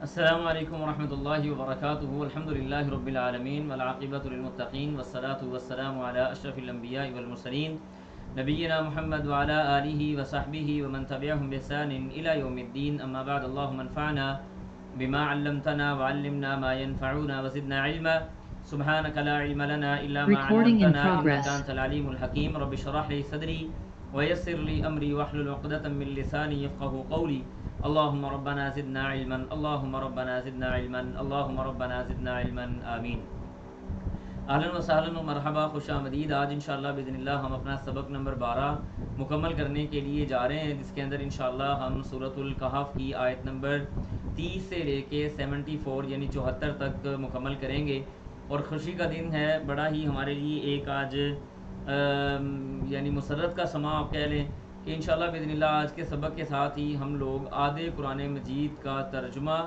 السلام علیکم ورحمۃ اللہ وبرکاتہ. الحمد للہ رب العالمین والعاقبۃ للمتقین والصلاة والسلام علی اشرف الانبیاء والمرسلین نبینا محمد وعلی آلہ وصحبہ ومن تبعہم بإحسان الی یوم الدین. اما بعد، اللہم انفعنا بما علمتنا وعلمنا ما ينفعنا وزدنا علما. سبحانک لا علم لنا الا ما Recording in علمتنا انک progress. انت العلیم الحکیم. رب اشرح لی صدری ويسر لي امری واحلل عقدۃ من لسانی یفقهوا قولی. اللهم ربنا زدنا علما، اللهم ربنا زدنا علما، اللهم ربنا زدنا علما، آمین. اہلا و سہلا و مرحبا، خوش آمدید. آج انشاءاللہ باذن اللہ ہم اپنا سبق نمبر 12 مکمل کرنے کے لیے جا رہے ہیں، جس کے اندر انشاءاللہ ہم سورۃ الکہف کی آیت نمبر 30 سے لے کے 74 یعنی 74 تک مکمل کریں گے. اور خوشی کا دن ہے بڑا ہی ہمارے لیے، ایک آج یعنی مسرت کا سما آپ کہہ لیں کہ انشاءاللہ باذن اللہ آج کے سبق کے ساتھ ہی ہم لوگ آدھے قرآن مجید کا ترجمہ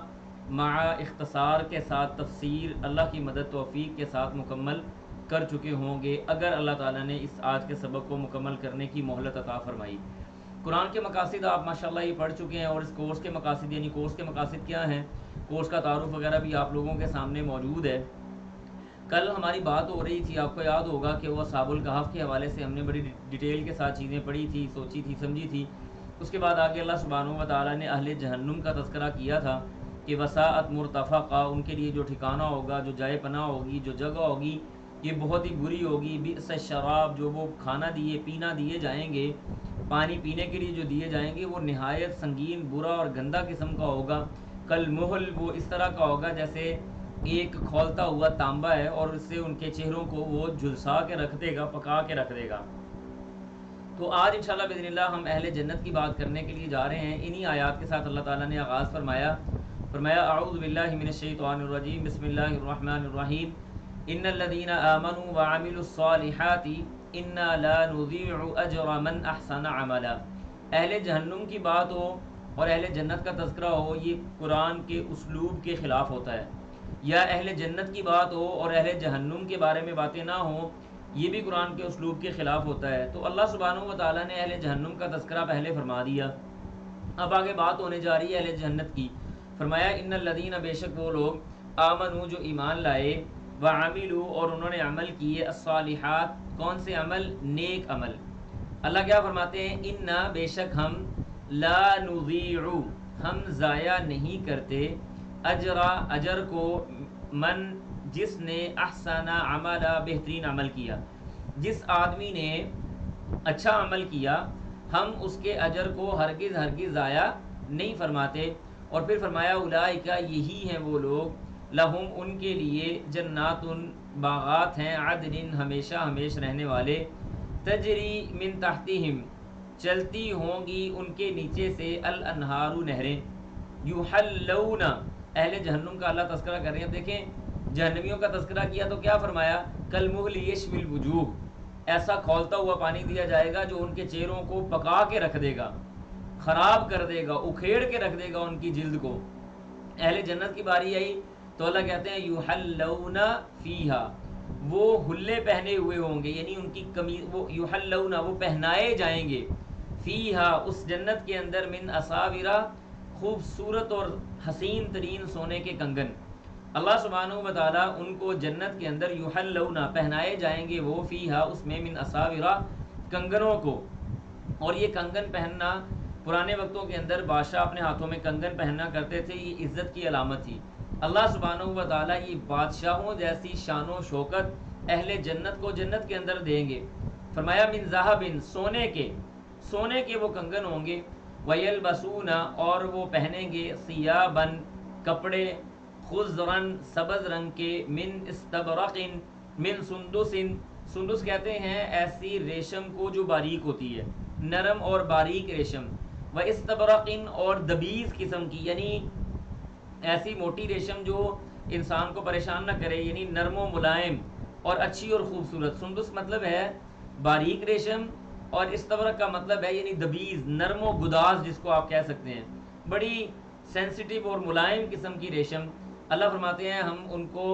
مع اختصار کے ساتھ تفسیر اللہ کی مدد توفیق کے ساتھ مکمل کر چکے ہوں گے، اگر اللہ تعالیٰ نے اس آج کے سبق کو مکمل کرنے کی مہلت عطا فرمائی. قرآن کے مقاصد آپ ماشاءاللہ یہ پڑھ چکے ہیں، اور اس کورس کے مقاصد یعنی کورس کے مقاصد کیا ہیں، کورس کا تعارف وغیرہ بھی آپ لوگوں کے سامنے موجود ہے. کل ہماری بات ہو رہی تھی، آپ کو یاد ہوگا کہ وہ اصحاب الکہف کے حوالے سے ہم نے بڑی ڈیٹیل کے ساتھ چیزیں پڑھی تھی، سوچی تھی، سمجھی تھی. اس کے بعد آگے اللہ سبحانہ و تعالیٰ نے اہل جہنم کا تذکرہ کیا تھا کہ وساعت مرتفقہ، ان کے لیے جو ٹھکانہ ہوگا، جو جائے پناہ ہوگی، جو جگہ ہوگی، یہ بہت ہی بری ہوگی. بئس الشراب، جو وہ کھانا پینا دیے جائیں گے، پانی پینے کے لیے جو دیے جائیں گے، وہ نہایت سنگین، برا اور گندا قسم کا ہوگا. کالمہل، وہ اس طرح کا ہوگا جیسے ایک کھولتا ہوا تانبا ہے، اور اس سے ان کے چہروں کو وہ جھلسا کے رکھ دے گا، پکا کے رکھ دے گا. تو آج انشاءاللہ باذن اللہ ہم اہل جنت کی بات کرنے کے لیے جا رہے ہیں. انہی آیات کے ساتھ اللہ تعالیٰ نے آغاز فرمایا اعوذ باللہ من الشیطان الرجیم، بسم اللہ الرحمن الرحیم. ان الذین آمنوا وعملوا الصالحات انا لا نضیع اجر من احسن عملا. اہل جہنم کی بات ہو اور اہل جنت کا تذکرہ ہو، یہ قرآن کے اسلوب کے خلاف ہوتا ہے. یا اہل جنت کی بات ہو اور اہل جہنم کے بارے میں باتیں نہ ہوں، یہ بھی قرآن کے اسلوب کے خلاف ہوتا ہے. تو اللہ سبحانہ و تعالیٰ نے اہل جہنم کا تذکرہ پہلے فرما دیا، اب آگے بات ہونے جا رہی ہے اہل جنت کی. فرمایا ان الذین، بے شک وہ لوگ، آمنوا، جو ایمان لائے، وعملوا، اور انہوں نے عمل کیے، الصالحات، کون سے عمل؟ نیک عمل. اللہ کیا فرماتے ہیں؟ انا، بے شک ہم، لا نضیع، ہم ضائع نہیں کرتے، اجر کو، من، جس نے، احسن عملا، بہترین عمل کیا. جس آدمی نے اچھا عمل کیا، ہم اس کے اجر کو ہرگز ضائع نہیں فرماتے. اور پھر فرمایا اولئک، یہی ہیں وہ لوگ، لہم، ان کے لیے، جنات، باغات ہیں، عدن، ہمیشہ ہمیش رہنے والے، تجری من تحتہم، چلتی ہوں گی ان کے نیچے سے، الانہار، نہریں. یحلون، اہل جہنم کا اللہ تذکرہ کر رہے ہیں. دیکھیں جہنمیوں کا تذکرہ کیا تو کیا فرمایا؟ کالمہل یشوی الوجوہ، ایسا کھولتا ہوا پانی دیا جائے گا جو ان کے چہروں کو پکا کے رکھ دے گا، خراب کر دے گا، اکھیڑ کے رکھ دے گا ان کی جلد کو. اہل جنت کی باری آئی تو اللہ کہتے ہیں یحلون فیہا، وہ حلے پہنے ہوئے ہوں گے، یعنی ان کی قمیض، وہ یحلون، وہ پہنائے جائیں گے، فیہا، اس جنت کے اندر، من اساورا، خوبصورت اور حسین ترین سونے کے کنگن. اللہ سبحانہ و تعالیٰ ان کو جنت کے اندر، یحلون، پہنائے جائیں گے وہ، فیہا، اس میں، من اساورا، کنگنوں کو. اور یہ کنگن پہننا پرانے وقتوں کے اندر بادشاہ اپنے ہاتھوں میں کنگن پہننا کرتے تھے، یہ عزت کی علامت تھی. اللہ سبحانہ و تعالیٰ یہ بادشاہوں جیسی شان و شوکت اہل جنت کو جنت کے اندر دیں گے. فرمایا من ذہب، سونے کے وہ کنگن ہوں گے، ویلبسون، اور وہ پہنیں گے، ثیابا، کپڑے، خضرن، سبز رنگ کے، من استبرق، من سندس، سندس کہتے ہیں ایسی ریشم کو جو باریک ہوتی ہے، نرم اور باریک ریشم، و استبرق، اور دبیز قسم کی، یعنی ایسی موٹی ریشم جو انسان کو پریشان نہ کرے، یعنی نرم و ملائم اور اچھی اور خوبصورت. سندس مطلب ہے باریک ریشم، اور استبرق کا مطلب ہے یعنی دبیز، نرم و گداز، جس کو آپ کہہ سکتے ہیں، بڑی سینسیٹیو اور ملائم قسم کی ریشم. اللہ فرماتے ہیں ہم ان کو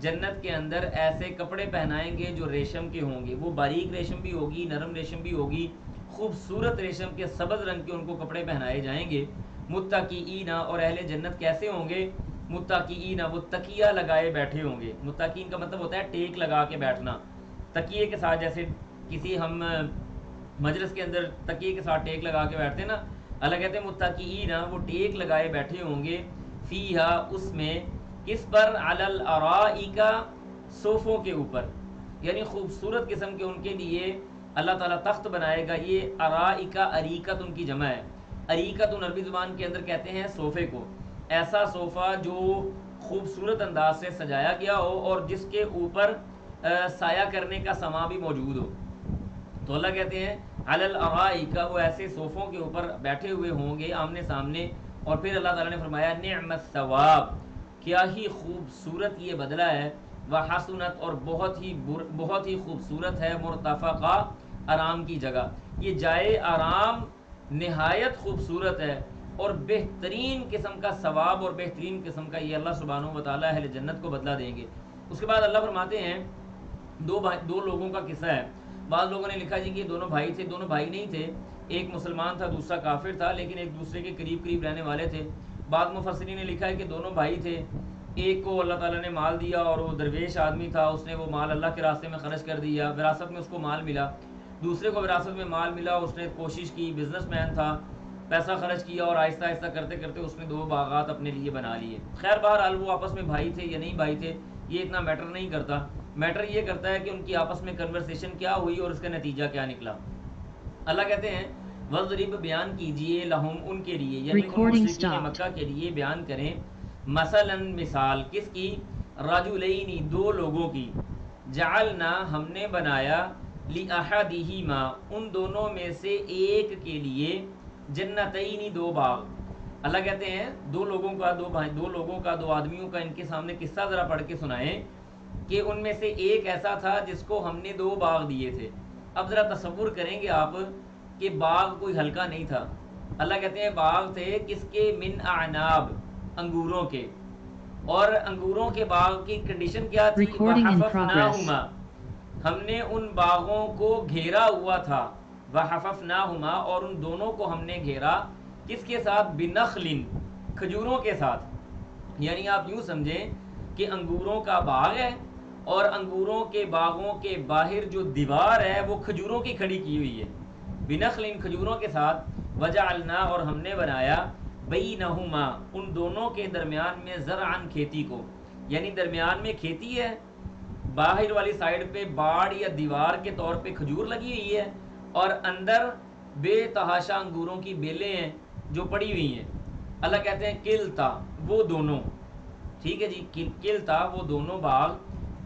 جنت کے اندر ایسے کپڑے پہنائیں گے جو ریشم کے ہوں گے. وہ باریک ریشم بھی ہوگی، نرم ریشم بھی ہوگی، خوبصورت ریشم کے سبز رنگ کے ان کو کپڑے پہنائے جائیں گے. متقین، اور اہل جنت کیسے ہوں گے؟ متقین، وہ تکیہ لگائے بیٹھے ہوں گے. متقین کا مطلب ہوتا ہے ٹیک لگا کے بیٹھنا، تکیے کے ساتھ. جیسے کسی ہم مجلس کے اندر تکیے کے ساتھ ٹیک لگا کے بیٹھتے ہیں نا، اللہ کہتے ہیں متقین، وہ ٹیک لگائے بیٹھے ہوں گے. فیہا، اس میں، کس پر؟ علی الارائک، صوفوں کے اوپر. یعنی خوبصورت قسم کے ان کے لیے اللہ تعالیٰ تخت بنائے گا. یہ ارائک، اریکت ان کی جمع ہے. اریکت عربی زبان کے اندر کہتے ہیں صوفے کو، ایسا صوفہ جو خوبصورت انداز سے سجایا گیا ہو اور جس کے اوپر سایہ کرنے کا سامان بھی موجود ہو. تو اللہ کہتے ہیں علی الارائک، وہ ایسے صوفوں کے اوپر بیٹھے ہوئے ہوں گے آمنے سامنے. اور پھر اللہ تعالیٰ نے فرمایا نعم الثواب، کیا ہی خوبصورت یہ بدلہ ہے. وحسنت، اور بہت ہی خوبصورت ہے. مرتفقہ، آرام کی جگہ. یہ جائے آرام نہایت خوبصورت ہے اور بہترین قسم کا ثواب اور بہترین قسم کا یہ اللہ سبحانہ و تعالیٰ اہل جنت کو بدلہ دیں گے. اس کے بعد اللہ فرماتے ہیں دو لوگوں کا قصہ ہے. بعض لوگوں نے لکھا جی کہ دونوں بھائی تھے. دونوں بھائی نہیں تھے، ایک مسلمان تھا دوسرا کافر تھا، لیکن ایک دوسرے کے قریب رہنے والے تھے. بعض مفسرین نے لکھا ہے کہ دونوں بھائی تھے. ایک کو اللہ تعالیٰ نے مال دیا اور وہ درویش آدمی تھا، اس نے وہ مال اللہ کے راستے میں خرچ کر دیا، وراثت میں اس کو مال ملا. دوسرے کو وراثت میں مال ملا، اس نے کوشش کی، بزنس مین تھا، پیسہ خرچ کیا اور آہستہ آہستہ کرتے کرتے اس نے 2 باغات اپنے لیے بنا لیے. خیر بہرحال وہ آپس میں بھائی تھے یا نہیں بھائی تھے یہ اتنا میٹر نہیں کرتا. میٹر یہ کرتا ہے کہ ان کی آپس میں کنورسیشن کیا ہوئی اور اس کا نتیجہ کیا نکلا. اللہ کہتے ہیں وَضْرِبْ، بیان کیجئے، لہم، ان کے لیے، یعنی ان مشرکین مکہ کے لیے بیان کریں، مثلاً مثال، کس کی؟ رجلین، 2 لوگوں کی. جعلنا، ہم نے بنایا، لأحدہما، ان دونوں میں سے ایک کے لیے، جنتین، 2 باغ. اللہ کہتے ہیں 2 لوگوں کا 2 آدمیوں کا ان کے سامنے قصہ ذرا پڑھ کے سنائیں کہ ان میں سے ایک ایسا تھا جس کو ہم نے 2 باغ دیے تھے. اب ذرا تصور کریں گے آپ کہ باغ کوئی ہلکا نہیں تھا. اللہ کہتے ہیں باغ تھے کس کے؟ من اعناب، انگوروں کے. اور انگوروں کے باغ کی کنڈیشن کیا تھی؟ وحففناہما، ہم نے ان باغوں کو گھیرا ہوا تھا. وحففناہما، اور ان دونوں کو ہم نے گھیرا، کس کے ساتھ؟ بنخل، کھجوروں کے ساتھ. یعنی آپ یوں سمجھیں کہ انگوروں کا باغ ہے اور انگوروں کے باغوں کے باہر جو دیوار ہے وہ کھجوروں کی کھڑی کی ہوئی ہے. بنخل، کھجوروں کے ساتھ. وجعلنا، اور ہم نے بنایا، بینہما، ان دونوں کے درمیان میں، زرعن، کھیتی کو. یعنی درمیان میں کھیتی ہے، باہر والی سائیڈ پہ باڑ یا دیوار کے طور پہ کھجور لگی ہوئی ہے اور اندر بے تحاشا انگوروں کی بیلیں ہیں جو پڑی ہوئی ہیں. اللہ کہتے ہیں کلتا، وہ دونوں. ٹھیک ہے جی، کلتا، وہ دونوں باغ،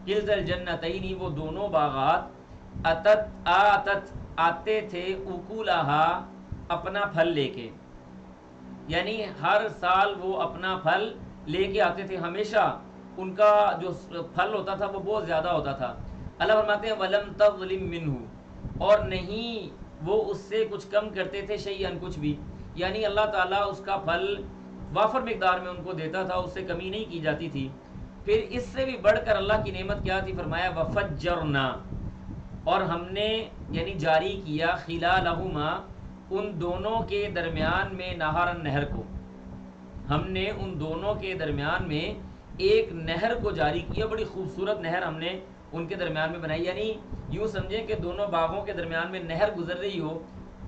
کلتا الجنتین، وہ دونوں باغات، آتت، آتے تھے، اکولہا، اپنا پھل لے کے. یعنی ہر سال وہ اپنا پھل لے کے آتے تھے. ہمیشہ ان کا جو پھل ہوتا تھا وہ بہت زیادہ ہوتا تھا. اللہ فرماتے ہیں وَلَمْ تَظْلِمْ مِنْهُ، اور نہیں وہ اس سے کچھ کم کرتے تھے، شیئن، کچھ بھی. یعنی اللہ تعالیٰ اس کا پھل وافر مقدار میں ان کو دیتا تھا، اس سے کمی نہیں کی جاتی تھی. پھر اس سے بھی بڑھ کر اللہ کی نعمت کیا تھی؟ فرمایا وَفَجَّرْنَا، اور ہم نے یعنی جاری کیا، خلالہما، ان دونوں کے درمیان میں، نہرن، نہر کو. ہم نے ان دونوں کے درمیان میں ایک نہر کو جاری کیا. بڑی خوبصورت نہر ہم نے ان کے درمیان میں بنائی. یعنی یوں سمجھیں کہ دونوں باغوں کے درمیان میں نہر گزر رہی ہو،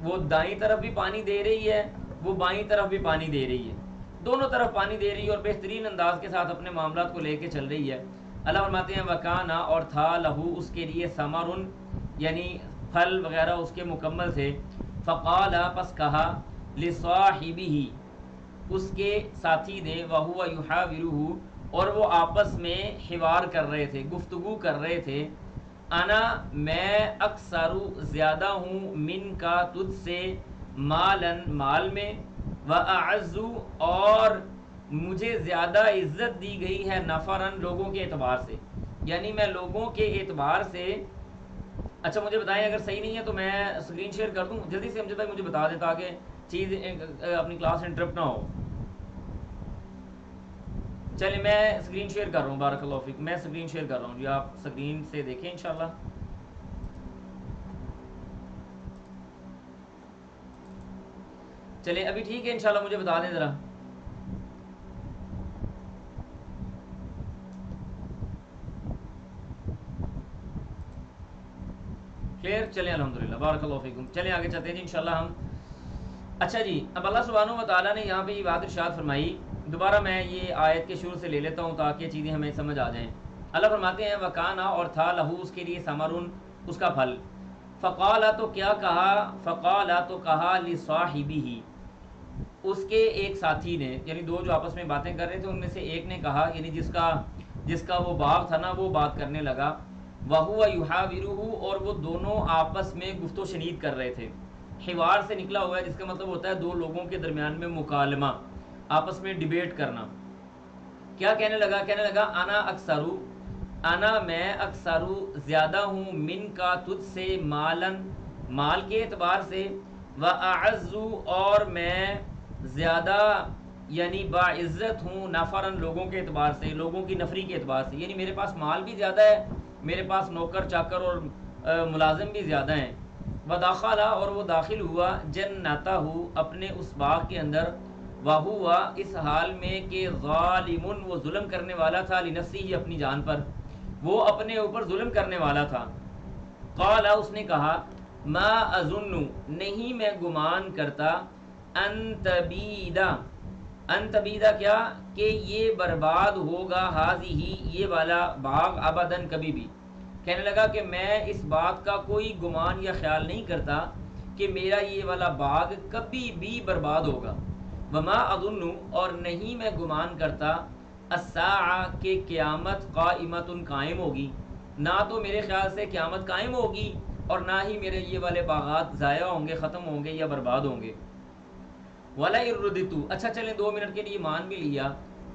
وہ دائیں طرف بھی پانی دے رہی ہے، وہ بائیں طرف بھی پانی دے رہی ہے، دونوں طرف پانی دے رہی ہے اور بہترین انداز کے ساتھ اپنے معاملات کو لے کے چل رہی ہے. اللہ فرماتے ہیں وکانا، اور تھا، لہو، اس کے لیے، ثمرن، یعنی پھل وغیرہ اس کے مکمل تھے. فقال، پس کہا، لصاحبہ، اس کے ساتھی نے، وہو یحاورہ، اور وہ آپس میں حوار کر رہے تھے، گفتگو کر رہے تھے، انا، میں، اکثر، زیادہ ہوں، من کا، تجھ سے، مالن، مال میں، واعز، اور مجھے زیادہ عزت دی گئی ہے، نفرن، لوگوں کے اعتبار سے. یعنی میں لوگوں کے اعتبار سے. اچھا مجھے بتائیں اگر صحیح نہیں ہے تو میں اسکرین شیئر کر دوں جلدی سے. امجد بھائی مجھے بتا دیں تاکہ چیز اپنی کلاس انٹرپٹ نہ ہو. چلیں میں اسکرین شیئر کر رہا ہوں. بارک اللہ فیک، میں اسکرین شیئر کر رہا ہوں جی، آپ اسکرین سے دیکھیں انشاءاللہ. چلیں ابھی ٹھیک ہے انشاءاللہ مجھے بتا دیں ذرا. کلیئر؟ چلیں الحمدللہ بارک اللہ فیکم. چلیں آگے چلتے ہیں جی انشاءاللہ ہم. اچھا جی اب اللہ سبحانہ و تعالیٰ نے یہاں پہ یہ بات ارشاد فرمائی. دوبارہ میں یہ آیت کے شروع سے لے لیتا ہوں تاکہ چیزیں ہمیں سمجھ آ جائیں. اللہ فرماتے ہیں وکانا اور تھا لہو اس کے لیے ثمرن اس کا پھل. فقالا تو کیا کہا، فقالا تو کہا لصاحبہ اس کے ایک ساتھی نے، یعنی دو جو آپس میں باتیں کر رہے تھے ان میں سے ایک نے کہا، یعنی جس کا وہ باغ تھا نا وہ بات کرنے لگا. وَهُوَ يُحَاوِرُهُ اور وہ دونوں آپس میں گفت و شنید کر رہے تھے. حوار سے نکلا ہوا ہے جس کا مطلب ہوتا ہے دو لوگوں کے درمیان میں مکالمہ، آپس میں ڈیبیٹ کرنا. کیا کہنے لگا انا اکثرو، انا میں اکثرو زیادہ ہوں، من کا تجھ سے، مالن مال کے اعتبار سے، وَأَعَزُّ اور میں زیادہ یعنی باعزت ہوں، نفرن لوگوں کے اعتبار سے، لوگوں کی نفری کے اعتبار سے، یعنی میرے پاس مال بھی زیادہ ہے، میرے پاس نوکر چاکر اور ملازم بھی زیادہ ہیں. وداخلہ اور وہ داخل ہوا، جنتہ اپنے اس باغ کے اندر، وہوا اس حال میں کہ ظالم وہ ظلم کرنے والا تھا، لنفسہ اپنی جان پر، وہ اپنے اوپر ظلم کرنے والا تھا. قال اس نے کہا ما اظن نہیں میں گمان کرتا، ان تبیدہ کیا کہ یہ برباد ہوگا، ہذہ یہ والا باغ، ابداً کبھی بھی. کہنے لگا کہ میں اس بات کا کوئی گمان یا خیال نہیں کرتا کہ میرا یہ والا باغ کبھی بھی برباد ہوگا. وما اظن اور نہیں میں گمان کرتا، الساعہ کہ قیامت، قائمۃ قائم ہوگی، نہ تو میرے خیال سے قیامت قائم ہوگی اور نہ ہی میرے یہ والے باغات ضائع ہوں گے، ختم ہوں گے یا برباد ہوں گے. وَلَئِن رُدِدتُّ اچھا چلیں 2 منٹ کے لیے مان بھی لیا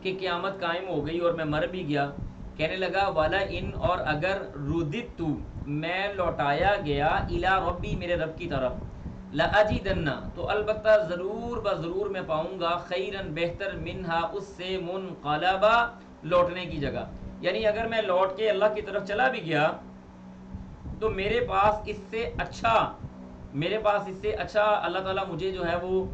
کہ قیامت قائم ہو گئی اور میں مر بھی گیا. کہنے لگا وَلَئِن اور اگر رُدِدتُّ میں لوٹایا گیا، اِلیٰ ربی میرے رب کی طرف، لَأَجِدَنَّ تو البتہ ضرور بضرور میں پاؤں گا، خیراً بہتر، منہا اس سے، منقلبا لوٹنے کی جگہ. یعنی اگر میں لوٹ کے اللہ کی طرف چلا بھی گیا تو میرے پاس اس سے اچھا اللہ تعالیٰ مجھے جو ہے وہ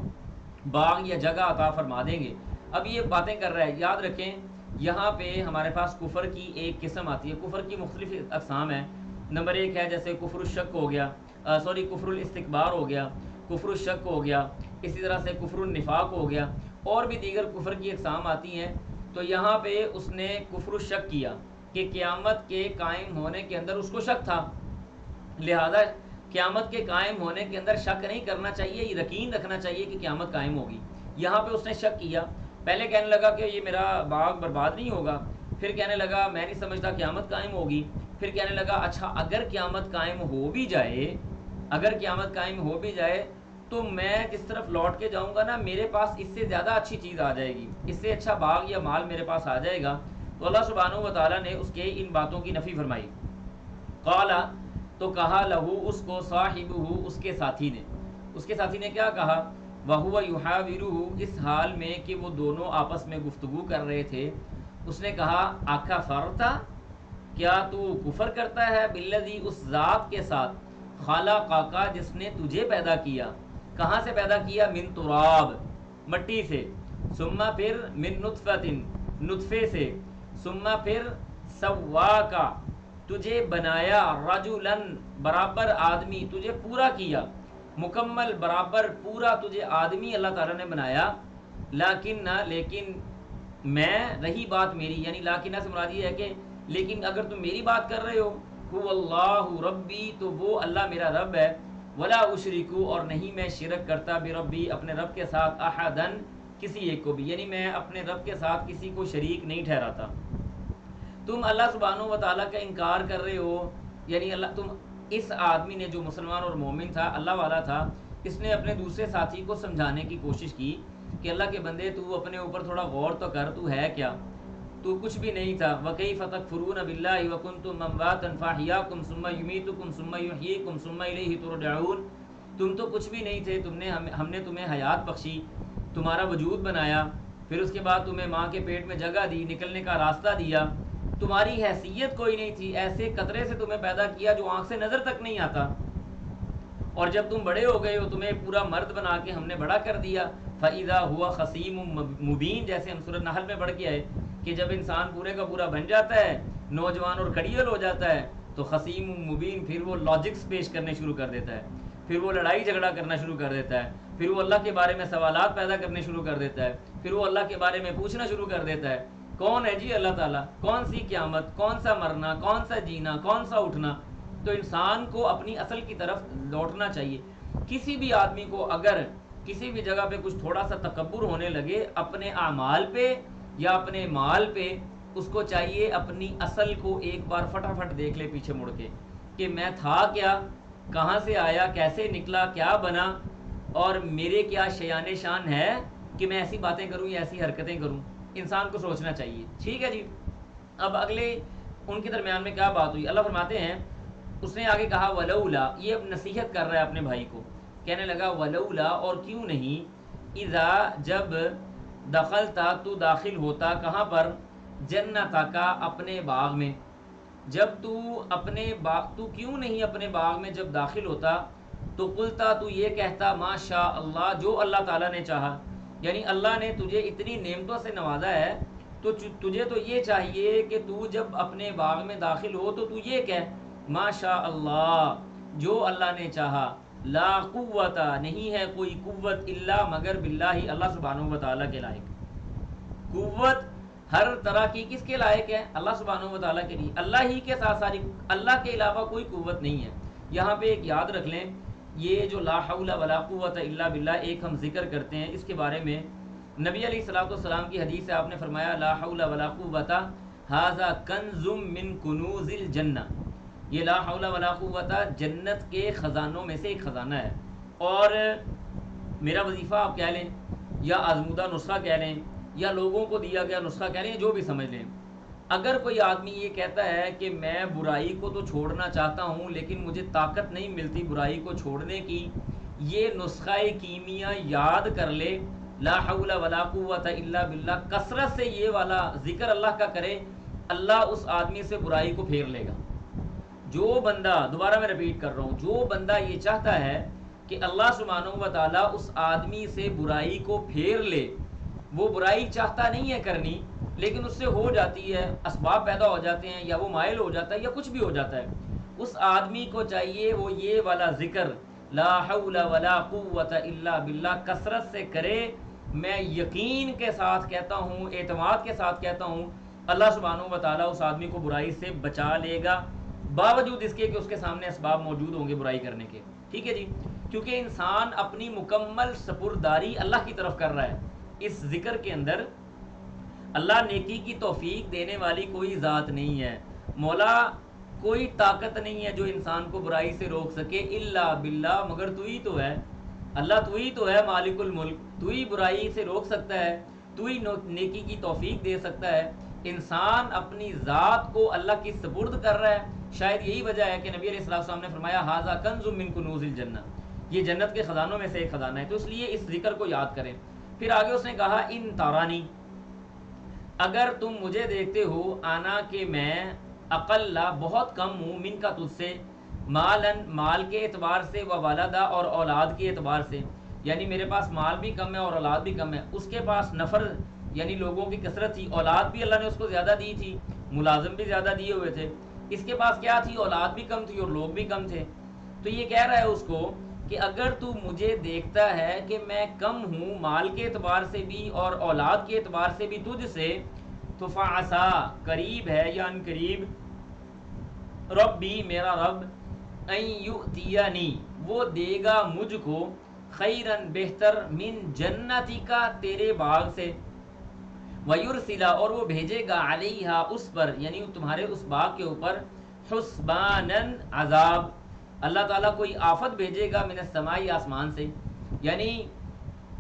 باغ یا جگہ عطا فرما دیں گے. اب یہ باتیں کر رہا ہے. یاد رکھیں یہاں پہ ہمارے پاس کفر کی ایک قسم آتی ہے. کفر کی مختلف اقسام ہیں. نمبر 1 ہے جیسے کفر الشک ہو گیا، کفر الاستکبار ہو گیا، کفر الشک ہو گیا، اسی طرح سے کفر النفاق ہو گیا، اور بھی دیگر کفر کی اقسام آتی ہیں. تو یہاں پہ اس نے کفر الشک کیا کہ قیامت کے قائم ہونے کے اندر اس کو شک تھا، لہذا قیامت کے قائم ہونے کے اندر شک نہیں کرنا چاہیے، یقین رکھنا چاہیے کہ قیامت قائم ہوگی. یہاں پہ اس نے شک کیا. پہلے کہنے لگا کہ یہ میرا باغ برباد نہیں ہوگا، پھر کہنے لگا میں نہیں سمجھتا قیامت قائم ہوگی، پھر کہنے لگا اچھا اگر قیامت قائم ہو بھی جائے تو میں جس طرف لوٹ کے جاؤں گا نا میرے پاس اس سے زیادہ اچھی چیز آ جائے گی، اس سے اچھا باغ یا مال میرے پاس آ جائے گا. تو اللہ سبحانہ و تعالیٰ نے اس کے ان باتوں کی نفی فرمائی. قال تو کہا لہو اس کو، صاحبہ اس کے ساتھی نے کیا کہا، وَهُوَ يُحَاوِرُهُ اس حال میں کہ وہ دونوں آپس میں گفتگو کر رہے تھے. اس نے کہا اکفرت کیا تو کفر کرتا ہے، بالذی اس ذات کے ساتھ، خلقک جس نے تجھے پیدا کیا. کہاں سے پیدا کیا؟ من تراب مٹی سے، ثم پھر من نطفۃ نطفے سے، ثم پھر سواک تجھے بنایا، رجلا برابر آدمی، تجھے پورا کیا، مکمل برابر پورا تجھے آدمی اللہ تعالیٰ نے بنایا. لیکن میں رہی بات میری، یعنی لاکنہ سے مراد یہ ہے کہ لیکن اگر تم میری بات کر رہے ہو، هو اللہ ربی تو وہ اللہ میرا رب ہے، ولا اشرکو اور نہیں میں شرک کرتا، بربی اپنے رب کے ساتھ، احدن کسی ایک کو بھی، یعنی میں اپنے رب کے ساتھ کسی کو شریک نہیں ٹھہراتا. تم اللہ سبحانہ و تعالیٰ کا انکار کر رہے ہو، یعنی تم اس آدمی نے جو مسلمان اور مومن تھا، اللہ والا تھا، اس نے اپنے دوسرے ساتھی کو سمجھانے کی کوشش کی کہ اللہ کے بندے تو اپنے اوپر تھوڑا غور تو کر، تو ہے کیا، تو کچھ بھی نہیں تھا. وَكَيْفَ تَكْفُرُونَ بِاللَّهِ وَكُنْتُمْ أَمْوَاتًا فَأَحْيَاكُمْ ثُمَّ يُمِيتُكُمْ ثُمَّ يُحْيِيكُمْ ثُمَّ إِلَيْهِ تُرْجَعُونَ تم تو کچھ بھی نہیں تھے، ہم نے تمہیں حیات بخشی، تمہارا وجود بنایا، پھر اس کے بعد تمہیں ماں کے پیٹ میں جگہ دی، نکلنے کا راستہ دیا، تمہاری حیثیت کوئی نہیں تھی، ایسے قطرے سے تمہیں پیدا کیا جو آنکھ سے نظر تک نہیں آتا. اور جب تم بڑے ہو گئے ہو تمہیں پورا مرد بنا کے ہم نے بڑا کر دیا. فَإِذَا هُوَ خَصِيمٌ مُبِينٌ, جیسے ہم سورۃ نحل میں پڑھ کے آئے کہ جب انسان پورے کا پورا بن جاتا ہے, نوجوان اور کڑیل ہو جاتا ہے, تو خصیم مبین, پھر وہ لاجکس پیش کرنے شروع کر دیتا ہے, پھر وہ لڑائی جھگڑا کرنا شروع کر دیتا ہے, پھر وہ اللہ کے بارے میں سوالات پیدا کرنے شروع کر دیتا ہے, پھر وہ اللہ کے بارے میں پوچھنا شروع کر دیتا ہے, کون ہے جی اللہ تعالیٰ, کون سی قیامت, کون سا مرنا, کون سا جینا, کون سا اٹھنا. تو انسان کو اپنی اصل کی طرف لوٹنا چاہیے. کسی بھی آدمی کو اگر کسی بھی جگہ پہ کچھ تھوڑا سا تکبر ہونے لگے اپنے اعمال پہ یا اپنے مال پہ, اس کو چاہیے اپنی اصل کو ایک بار فٹافٹ دیکھ لے پیچھے مڑ کے کہ میں تھا کیا, کہاں سے آیا, کیسے نکلا, کیا بنا, اور میرے کیا شیان شان ہے کہ میں ایسی باتیں کروں یا ایسی حرکتیں کروں. انسان کو سوچنا چاہیے. ٹھیک ہے جی. اب اگلے ان کے درمیان میں کیا بات ہوئی, اللہ فرماتے ہیں اس نے آگے کہا ولولا, یہ اب نصیحت کر رہا ہے اپنے بھائی کو, کہنے لگا ولولا, اور کیوں نہیں, اذا, جب, دخلتا, تو داخل ہوتا, کہاں پر, جنتا کا, اپنے باغ میں, جب تو اپنے باغ, تو کیوں نہیں اپنے باغ میں جب داخل ہوتا تو قلتا, تو یہ کہتا, ما شاء اللہ, جو اللہ تعالیٰ نے چاہا. یعنی اللہ نے تجھے اتنی نعمتوں سے نوازا ہے تو تجھے تو یہ چاہیے کہ تو جب اپنے باغ میں داخل ہو تو یہ کہہ, ما شاء اللہ, جو اللہ نے چاہا, لا قوت, نہیں ہے کوئی قوت, الا, مگر, باللہ, اللہ سبحانہ و تعالیٰ کے لائق. قوت ہر طرح کی کس کے لائق ہے, اللہ سبحانہ و تعالیٰ کے لیے. اللہ ہی کے ساتھ ساری, اللہ کے علاوہ کوئی قوت نہیں ہے. یہاں پہ ایک یاد رکھ لیں, یہ جو لا حول ولا قوت الا باللہ ایک ہم ذکر کرتے ہیں, اس کے بارے میں نبی علیہ الصلوۃ والسلام کی حدیث سے آپ نے فرمایا لا حول ولا قوت ھذا کنز من کنوز الجنہ, یہ لا حول ولا قوت جنت کے خزانوں میں سے ایک خزانہ ہے. اور میرا وظیفہ آپ کہہ لیں, یا آزمودہ نسخہ کہہ لیں, یا لوگوں کو دیا گیا نسخہ کہہ لیں, جو بھی سمجھ لیں. اگر کوئی آدمی یہ کہتا ہے کہ میں برائی کو تو چھوڑنا چاہتا ہوں لیکن مجھے طاقت نہیں ملتی برائی کو چھوڑنے کی, یہ نسخہ کیمیا یاد کر لے, لا حول ولا قوت الا باللہ, کثرت سے یہ والا ذکر اللہ کا کرے, اللہ اس آدمی سے برائی کو پھیر لے گا. جو بندہ, دوبارہ میں ریپیٹ کر رہا ہوں, جو بندہ یہ چاہتا ہے کہ اللہ سبحانہ و تعالیٰ اس آدمی سے برائی کو پھیر لے, وہ برائی چاہتا نہیں ہے کرنی لیکن اس سے ہو جاتی ہے, اسباب پیدا ہو جاتے ہیں, یا وہ مائل ہو جاتا ہے, یا کچھ بھی ہو جاتا ہے, اس آدمی کو چاہیے وہ یہ والا ذکر لا حول ولا قوت الا باللہ کثرت سے کرے. میں یقین کے ساتھ کہتا ہوں, اعتماد کے ساتھ کہتا ہوں, اللہ سبحانہ و تعالیٰ اس آدمی کو برائی سے بچا لے گا, باوجود اس کے کہ اس کے سامنے اسباب موجود ہوں گے برائی کرنے کے. ٹھیک ہے جی. کیونکہ انسان اپنی مکمل سپرداری اللہ کی طرف کر رہا ہے. اس ذکر کے اندر اللہ نیکی کی توفیق دینے والی کوئی ذات نہیں ہے, مولا کوئی طاقت نہیں ہے جو انسان کو برائی سے روک سکے الا باللہ, مگر تو ہی تو ہے, اللہ تو ہی تو ہے مالک الملک, تو ہی برائی سے روک سکتا ہے, تو ہی نیکی کی توفیق دے سکتا ہے. انسان اپنی ذات کو اللہ کی سپرد کر رہا ہے. شاید یہی وجہ ہے کہ نبی علیہ السلام نے فرمایا ھذا کنز من کنوز الجنہ, یہ جنت کے خزانوں میں سے ایک خزانہ ہے. تو اس لیے اس ذکر کو یاد کریں. پھر آگے اس نے کہا ان تارانی, اگر تم مجھے دیکھتے ہو, آنا کہ میں, اقل, بہت کم ہوں, من کا تجھ سے, مالن, مال کے اعتبار سے, و والدہ, اور اولاد کے اعتبار سے, یعنی میرے پاس مال بھی کم ہے اور اولاد بھی کم ہے. اس کے پاس نفر یعنی لوگوں کی کثرت تھی, اولاد بھی اللہ نے اس کو زیادہ دی تھی, ملازم بھی زیادہ دیے ہوئے تھے. اس کے پاس کیا تھی, اولاد بھی کم تھی اور لوگ بھی کم تھے. تو یہ کہہ رہا ہے اس کو کہ اگر تو مجھے دیکھتا ہے کہ میں کم ہوں مال کے اعتبار سے بھی اور اولاد کے اعتبار سے بھی تجھ سے, تو فعسا, قریب ہے یا ان قریب, ربی, میرا رب, ان یؤتینی, وہ دے گا مجھ کو, خیرن, بہتر, من جنتی کا, تیرے باغ سے, ویرسلا, اور وہ بھیجے گا, علیہا, اس پر, یعنی تمہارے اس باغ کے اوپر, حسبانن, عذاب, اللہ تعالیٰ کوئی آفت بھیجے گا, من السماء, آسمان سے. یعنی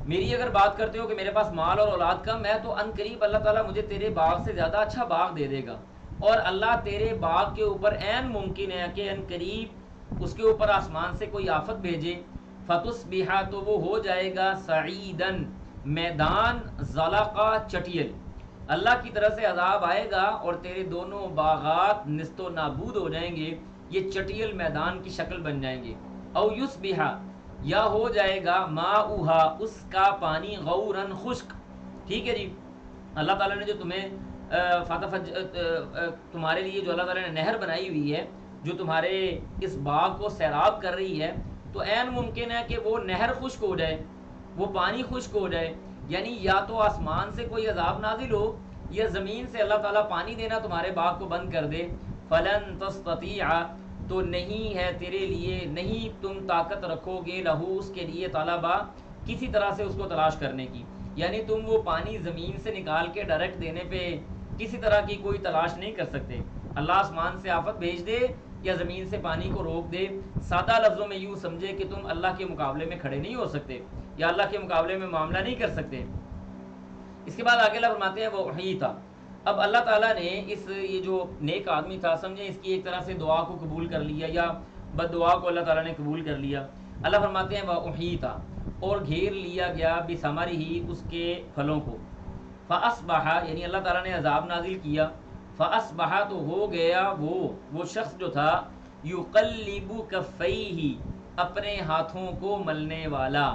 میری اگر بات کرتے ہو کہ میرے پاس مال اور اولاد کم ہے, تو ان قریب اللہ تعالیٰ مجھے تیرے باغ سے زیادہ اچھا باغ دے دے گا, اور اللہ تیرے باغ کے اوپر عین ممکن ہے کہ ان قریب اس کے اوپر آسمان سے کوئی آفت بھیجے, فتصبح, تو وہ ہو جائے گا, سعیدن, میدان, زلقا, چٹیل. اللہ کی طرف سے عذاب آئے گا اور تیرے دونوں باغات نست و نابود ہو جائیں گے, یہ چٹیل میدان کی شکل بن جائیں گے. او یصبح یا ہو جائے گا ماؤہا اس کا پانی غورن خشک. ٹھیک ہے جی. اللہ تعالیٰ نے جو تمہیں تمہارے لیے جو اللہ تعالیٰ نے نہر بنائی ہوئی ہے جو تمہارے اس باغ کو سیراب کر رہی ہے، تو عین ممکن ہے کہ وہ نہر خشک ہو جائے، وہ پانی خشک ہو جائے. یعنی یا تو آسمان سے کوئی عذاب نازل ہو یا زمین سے اللہ تعالیٰ پانی دینا تمہارے باغ کو بند کر دے. فلن تستطیع تو نہیں ہے تیرے لیے، نہیں تم طاقت رکھو گے لہو اس کے لیے طالبہ کسی طرح سے اس کو تلاش کرنے کی. یعنی تم وہ پانی زمین سے نکال کے ڈائریکٹ دینے پہ کسی طرح کی کوئی تلاش نہیں کر سکتے. اللہ آسمان سے آفت بھیج دے یا زمین سے پانی کو روک دے، سادہ لفظوں میں یوں سمجھے کہ تم اللہ کے مقابلے میں کھڑے نہیں ہو سکتے یا اللہ کے مقابلے میں معاملہ نہیں کر سکتے. اس کے بعد آگے اللہ فرماتے ہیں وہ وحی تھا. اب اللہ تعالیٰ نے یہ جو نیک آدمی تھا، سمجھیں اس کی ایک طرح سے دعا کو قبول کر لیا یا بد دعا کو اللہ تعالیٰ نے قبول کر لیا. اللہ فرماتے ہیں وہ وحی تھا اور گھیر لیا گیا بثمرہ اس کے پھلوں کو. فاصبح یعنی اللہ تعالیٰ نے عذاب نازل کیا. فاصبح تو ہو گیا وہ شخص جو تھا یقلب کفیہ اپنے ہاتھوں کو ملنے والا،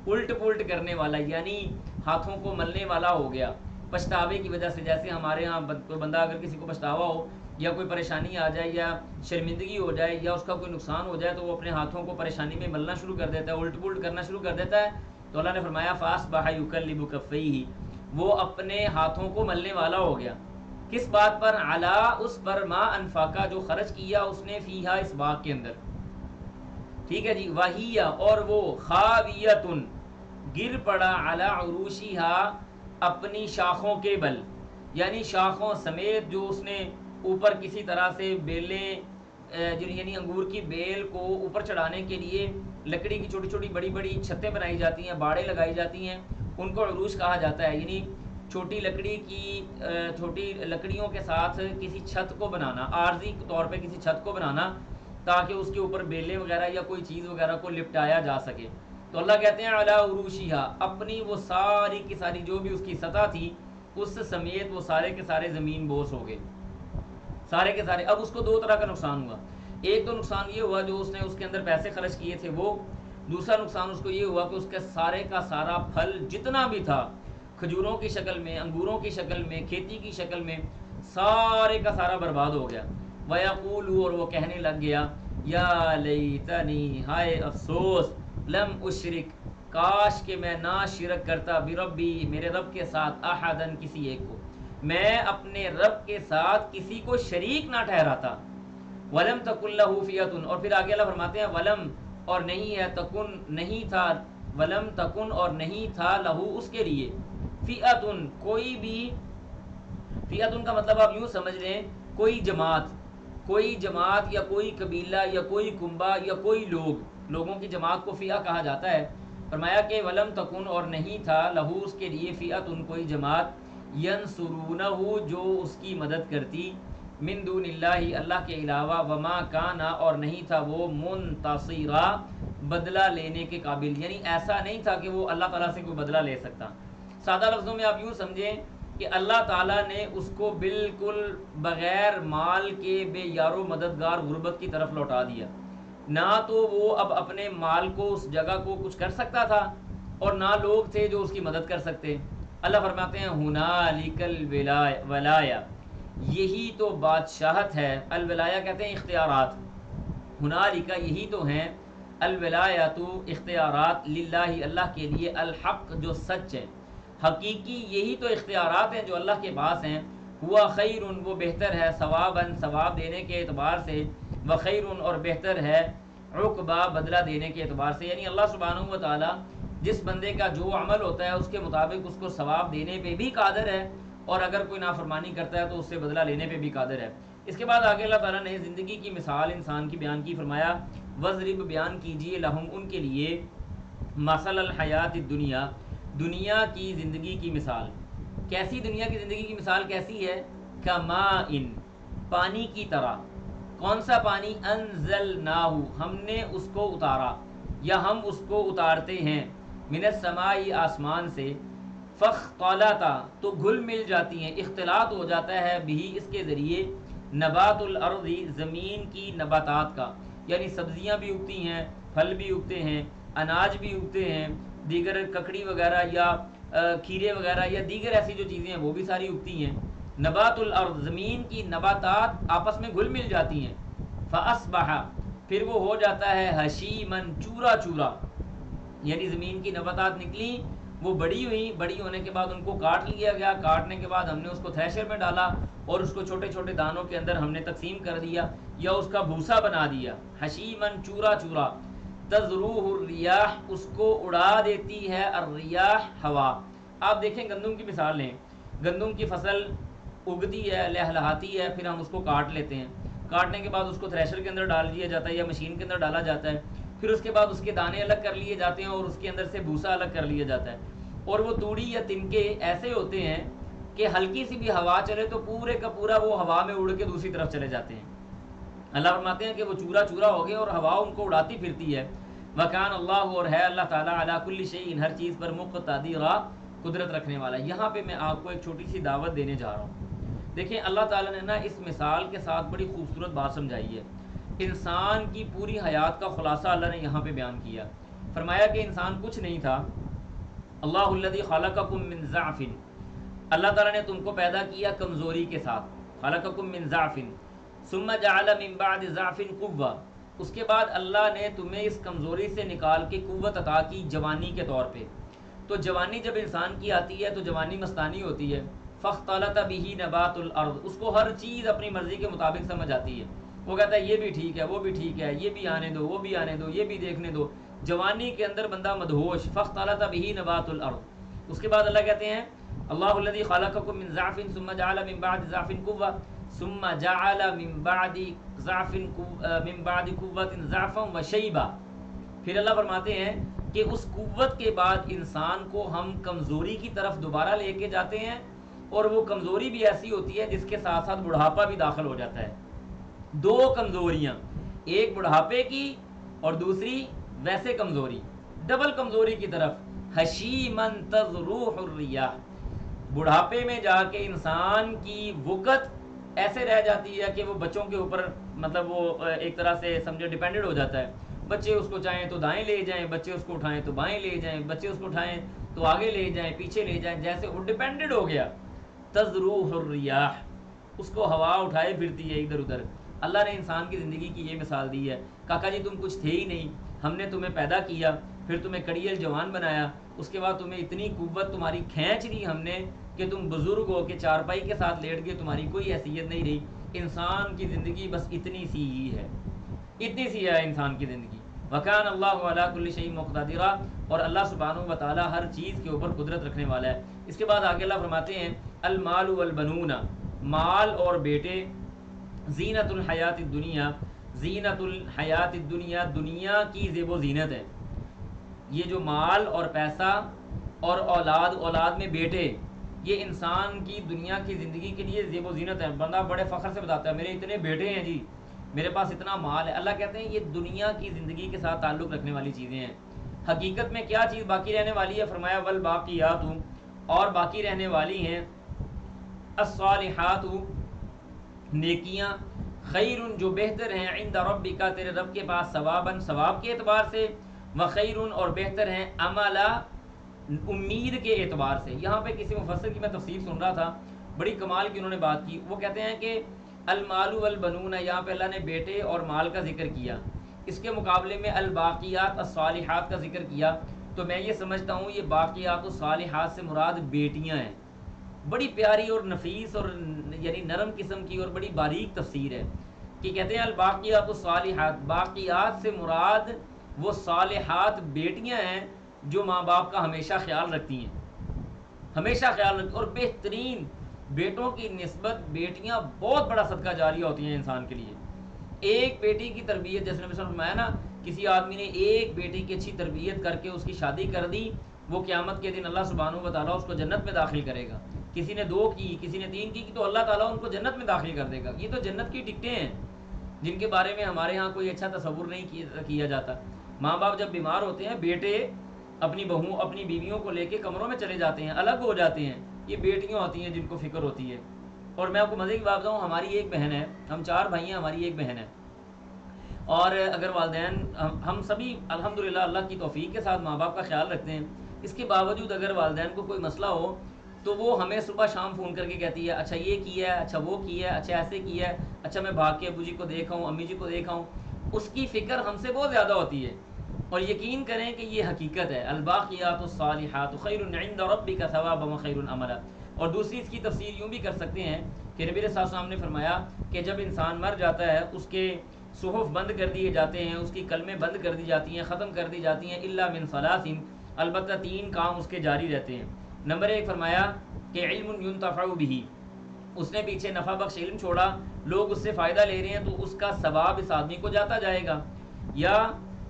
الٹ پلٹ کرنے والا، یعنی ہاتھوں کو ملنے والا ہو گیا پچھتاوے کی وجہ سے. جیسے ہمارے ہاں کوئی بندہ اگر کسی کو پچھتاوا ہو یا کوئی پریشانی آ جائے یا شرمندگی ہو جائے یا اس کا کوئی نقصان ہو جائے تو وہ اپنے ہاتھوں کو پریشانی میں ملنا شروع کر دیتا ہے، الٹ پلٹ کرنا شروع کر دیتا ہے. تو اللہ نے فرمایا فاصبح یقلب کفیہ وہ اپنے ہاتھوں کو ملنے والا ہو گیا. کس بات پر؟ علی اس پر ما انفاقہ جو خرچ کیا اس نے فیہا اس باغ کے اندر. ٹھیک ہے جی. وہی اور وہ خاویتن گر پڑا علی عروشہا اپنی شاخوں کے بل، یعنی شاخوں سمیت جو اس نے اوپر کسی طرح سے بیلیں یعنی انگور کی بیل کو اوپر چڑھانے کے لیے لکڑی کی چھوٹی چھوٹی بڑی بڑی چھتیں بنائی جاتی ہیں، باڑیں لگائی جاتی ہیں، ان کو عروش کہا جاتا ہے. یعنی چھوٹی لکڑیوں کے ساتھ کسی چھت کو بنانا، عارضی طور پہ کسی چھت کو بنانا تاکہ اس کے اوپر بیلیں وغیرہ یا کوئی چیز وغیرہ کو لپٹایا جا سکے. تو اللہ کہتے ہیں علی عروشہا اپنی وہ ساری کی ساری جو بھی اس کی سطح تھی اس سمیت وہ سارے کے سارے زمین بوس ہو گئے، سارے کے سارے. اب اس کو دو طرح کا نقصان ہوا. ایک تو نقصان یہ ہوا جو اس نے اس کے اندر پیسے خرچ کیے تھے وہ. دوسرا نقصان اس کو یہ ہوا کہ اس کے سارے کا سارا پھل جتنا بھی تھا کھجوروں کی شکل میں، انگوروں کی شکل میں، کھیتی کی شکل میں، سارے کا سارا برباد ہو گیا. وَيَقُولُ اور وہ کہنے لگ گیا یا لیتنی ہائے افسوس، لم اشرک کاش کہ میں نہ شرک کرتا بربی میرے رب کے ساتھ احدن کسی ایک کو، میں اپنے رب کے ساتھ کسی کو شریک نہ ٹھہراتا. ولم تکن لہ فیۃ اور پھر آگے اللہ فرماتے ہیں ولم اور نہیں ہے تکن نہیں تھا، ولم تکن اور نہیں تھا لہو اس کے لیے فیۃ کوئی بھی. فیۃ کا مطلب آپ یوں سمجھ لیں کوئی جماعت یا کوئی قبیلہ یا کوئی کنبہ یا کوئی لوگوں کی جماعت کو فیہ کہا جاتا ہے. فرمایا کہ ولم تکن اور نہیں تھا لہو اس کے لیے فیۃ کوئی جماعت ینصرونہ جو اس کی مدد کرتی من دون اللہ اللہ کے علاوہ وما کانا اور نہیں تھا وہ منتصرا بدلہ لینے کے قابل، یعنی ایسا نہیں تھا کہ وہ اللہ تعالیٰ سے کوئی بدلہ لے سکتا. سادہ لفظوں میں آپ یوں سمجھیں کہ اللہ تعالیٰ نے اس کو بالکل بغیر مال کے بے یار و مددگار غربت کی طرف لوٹا دیا. نہ تو وہ اب اپنے مال کو اس جگہ کو کچھ کر سکتا تھا اور نہ لوگ تھے جو اس کی مدد کر سکتے. اللہ فرماتے ہیں ہنالک الولایہ یہی تو بادشاہت ہے. الولایہ کہتے ہیں اختیارات. ہنالک یہی تو ہیں الولایۃ اختیارات للہ اللہ کے لیے الحق جو سچ ہے حقیقی، یہی تو اختیارات ہیں جو اللہ کے پاس ہیں. ہوا خیر وہ بہتر ہے ثواباً ثواب دینے کے اعتبار سے، وخیر اور بہتر ہے عقبہ بدلہ دینے کے اعتبار سے. یعنی اللہ سبحانہ و تعالی جس بندے کا جو عمل ہوتا ہے اس کے مطابق اس کو ثواب دینے پہ بھی قادر ہے اور اگر کوئی نافرمانی کرتا ہے تو اس سے بدلہ لینے پہ بھی قادر ہے. اس کے بعد آگے اللہ تعالیٰ نے زندگی کی مثال انسان کی بیان کی. فرمایا وضرب بیان کیجئے لہم ان کے لیے مثل الحیات الدنیا دنیا کی زندگی کی مثال. کیسی دنیا کی زندگی کی مثال کیسی ہے؟ کماء پانی کی طرح. کون سا پانی؟ انزلناہ ہم نے اس کو اتارا یا ہم اس کو اتارتے ہیں، من السماء آسمان سے، فاختلط تو گھل مل جاتی ہیں، اختلاط ہو جاتا ہے بھی اس کے ذریعے نبات الارض زمین کی نباتات کا، یعنی سبزیاں بھی اگتی ہیں، پھل بھی اگتے ہیں، اناج بھی اگتے ہیں، دیگر ککڑی وغیرہ یا کھیرے وغیرہ یا دیگر ایسی جو چیزیں ہیں وہ بھی ساری اگتی ہیں۔ نبات الارض، زمین کی نباتات آپس میں گھل مل جاتی ہیں۔ فاصبح، پھر وہ ہو جاتا ہے ہشیمن، چورا چورا، یعنی زمین کی نباتات نکلی، وہ بڑی ہوئی، بڑی ہونے کے بعد ان کو کاٹ لیا گیا، کاٹنے کے بعد ہم نے اس کو تھریشر میں ڈالا اور اس کو چھوٹے چھوٹے دانوں کے اندر ہم نے تقسیم کر دیا یا اس کا بھوسا بنا دیا، حشیمن، چورا چورا۔ تذروہ الریاح، اس کو اڑا دیتی ہے الریاح، ہوا۔ آپ دیکھیں گندم کی مثال لیں، گندم کی فصل اگتی ہے، لہلہاتی ہے، پھر ہم اس کو کاٹ لیتے ہیں، کاٹنے کے بعد اس کو تھریشر کے اندر ڈال دیا جاتا ہے یا مشین کے اندر ڈالا جاتا ہے، پھر اس کے بعد اس کے دانے الگ کر لیے جاتے ہیں اور اس کے اندر سے بھوسا الگ کر لیا جاتا ہے، اور وہ توڑی یا تنکے ایسے ہوتے ہیں کہ ہلکی سی بھی ہوا چلے تو پورے کا پورا وہ ہوا میں اڑ کے دوسری طرف چلے جاتے ہیں۔ اللہ فرماتے ہیں کہ وہ چورا چورا ہو گئے اور ہوا ان کو اڑاتی پھرتی ہے۔ وکان اللہ، اور ہے اللہ تعالیٰ، علی کل شیء، ہر چیز پر، مقتدرا، قدرت رکھنے والا۔ یہاں پہ میں آپ کو ایک چھوٹی سی دعوت دینے جا رہا ہوں۔ دیکھیں اللہ تعالیٰ نے نا اس مثال کے ساتھ بڑی خوبصورت بات سمجھائی ہے۔ انسان کی پوری حیات کا خلاصہ اللہ نے یہاں پہ بیان کیا، فرمایا کہ انسان کچھ نہیں تھا۔ اللہ الذی خلقکم من ضعف، اللہ تعالیٰ نے تم کو پیدا کیا کمزوری کے ساتھ، خلقکم من ضعف ثم جعل من بعد ضعف قوہ، اس کے بعد اللہ نے تمہیں اس کمزوری سے نکال کے قوت عطا کی جوانی کے طور پہ۔ تو جوانی جب انسان کی آتی ہے تو جوانی مستانی ہوتی ہے، فاختلط به نبات الارض، اس کو ہر چیز اپنی مرضی کے مطابق سمجھ آتی ہے، وہ کہتا ہے یہ بھی ٹھیک ہے، وہ بھی ٹھیک ہے، یہ بھی آنے دو، وہ بھی آنے دو، یہ بھی دیکھنے دو، جوانی کے اندر بندہ مدہوش، فاختلط به نبات الارض۔ اس کے بعد اللہ کہتے ہیں اللہ الذی خلقکم من ضعف ثم جعل من بعد ضعف قوة ثم جعل من بعد ضعف من بعد قوة ضعفا وشیبا، پھر اللہ فرماتے ہیں کہ اس قوت کے بعد انسان کو ہم کمزوری کی طرف دوبارہ لے کے جاتے ہیں، اور وہ کمزوری بھی ایسی ہوتی ہے جس کے ساتھ ساتھ بڑھاپا بھی داخل ہو جاتا ہے۔ دو کمزوریاں، ایک بڑھاپے کی اور دوسری ویسے کمزوری، ڈبل کمزوری کی طرف۔ حشیمن تذروح الریاح، بڑھاپے میں جا کے انسان کی وقت ایسے رہ جاتی ہے کہ وہ بچوں کے اوپر مطلب وہ ایک طرح سے سمجھے ڈیپینڈڈ ہو جاتا ہے، بچے اس کو چاہیں تو دائیں لے جائیں، بچے اس کو اٹھائیں تو بائیں لے جائیں، بچے اس کو اٹھائیں تو آگے لے جائیں، پیچھے لے جائیں، جیسے وہ ڈیپینڈڈ ہو گیا۔ تذروح الریاح، اس کو ہوا اٹھائے پھرتی ہے ادھر ادھر۔ اللہ نے انسان کی زندگی کی یہ مثال دی ہے، کاکا جی تم کچھ تھے ہی نہیں، ہم نے تمہیں پیدا کیا، پھر تمہیں کڑیل جوان بنایا، اس کے بعد تمہیں اتنی قوت تمہاری کھینچ لی ہم نے کہ تم بزرگ ہو کے چارپائی کے ساتھ لیٹ گئے، تمہاری کوئی حیثیت نہیں رہی۔ انسان کی زندگی بس اتنی سی ہی ہے، اتنی سی ہے انسان کی زندگی۔ وکان اللہ علی کل شیء مقتدرا، اور اللہ سبحانہ و تعالی ہر چیز کے اوپر قدرت رکھنے والا ہے۔ اس کے بعد آگے اللہ فرماتے ہیں المال والبنون، مال اور بیٹے، زینت الحیات الدنیا، زینت الحیات الدنیا، دنیا کی زیب و زینت ہے۔ یہ جو مال اور پیسہ اور اولاد میں بیٹے، یہ انسان کی دنیا کی زندگی کے لیے زیب و زینت ہے۔ بندہ بڑے فخر سے بتاتا ہے میرے اتنے بیٹے ہیں جی، میرے پاس اتنا مال ہے۔ اللہ کہتے ہیں یہ دنیا کی زندگی کے ساتھ تعلق رکھنے والی چیزیں ہیں۔ حقیقت میں کیا چیز باقی رہنے والی ہے؟ فرمایا والباقیات، اور باقی رہنے والی ہیں الصالحات، نیکیاں، خیر، جو بہتر ہیں، عند ربک، تیرے رب کے پاس، ثواباً، ثواب کے اعتبار سے، وخیر، اور بہتر ہیں، عملا، امید کے اعتبار سے۔ یہاں پہ کسی مفسر کی میں تفسیر سن رہا تھا، بڑی کمال کی انہوں نے بات کی۔ وہ کہتے ہیں کہ المال والبنون، یہاں پہ اللہ نے بیٹے اور مال کا ذکر کیا، اس کے مقابلے میں الباقیات الصالحات کا ذکر کیا، تو میں یہ سمجھتا ہوں یہ باقیات الصالحات سے مراد بیٹیاں ہیں۔ بڑی پیاری اور نفیس اور یعنی نرم قسم کی اور بڑی باریک تفسیر ہے کہ کہتے ہیں الباقیات الصالحات، باقیات سے مراد وہ صالحات بیٹیاں ہیں جو ماں باپ کا ہمیشہ خیال رکھتی ہیں، ہمیشہ خیال رکھتی، اور بہترین بیٹوں کی نسبت بیٹیاں بہت بڑا صدقہ جاریہ ہوتی ہیں انسان کے لیے۔ ایک بیٹی کی تربیت، جیسے نبی صلی اللہ علیہ وسلم نے فرمایا نا، کسی آدمی نے ایک بیٹی کی اچھی تربیت کر کے اس کی شادی کر دی، وہ قیامت کے دن اللہ سبحانہ و تعالیٰ اس کو جنت میں داخل کرے گا۔ کسی نے 2 کی، کسی نے 3 کی تو اللہ تعالیٰ ان کو جنت میں داخل کر دے گا۔ یہ تو جنت کی ٹکٹیں ہیں جن کے بارے میں ہمارے ہاں کوئی اچھا تصور نہیں کیا جاتا۔ ماں باپ جب بیمار ہوتے ہیں، بیٹے اپنی بہو اپنی بیویوں کو لے کے کمروں میں چلے جاتے ہیں، الگ ہو جاتے ہیں، یہ بیٹیاں ہوتی ہیں جن کو فکر ہوتی ہے۔ اور میں آپ کو مزے کی بات بتاؤں، ہماری ایک بہن ہے، ہم 4 بھائی ہیں، ہماری ایک بہن ہے، اور اگر والدین ہم سبھی الحمدللہ اللہ کی توفیق کے ساتھ ماں باپ کا خیال رکھتے ہیں، اس کے باوجود اگر والدین کو کوئی مسئلہ ہو تو وہ ہمیں صبح شام فون کر کے کہتی ہے اچھا یہ کیا ہے، اچھا وہ کیا ہے، اچھا ایسے کیا ہے، اچھا میں بھاگ کے ابو جی کو دیکھا ہوں، امی جی کو دیکھا ہوں. اس کی فکر ہم سے بہت زیادہ ہوتی ہے. اور یقین کریں کہ یہ حقیقت ہے، الباقیات الصالحات خیر عند ربک ثوابا وخیر عملا. اور دوسری اس کی تفسیر یوں بھی کر سکتے ہیں کہ نبی صلی اللہ علیہ وسلم نے فرمایا کہ جب انسان مر جاتا ہے اس کے صحف بند کر دیے جاتے ہیں، اس کی قلمیں بند کر دی جاتی ہیں، ختم کر دی جاتی ہیں، الا من ثلاث، البتہ 3 کام اس کے جاری رہتے ہیں. نمبر 1 فرمایا کہ علم ينتفع به، اس نے پیچھے نفع بخش علم چھوڑا، لوگ اس سے فائدہ لے رہے ہیں تو اس کا ثواب اس آدمی کو جاتا جائے گا. یا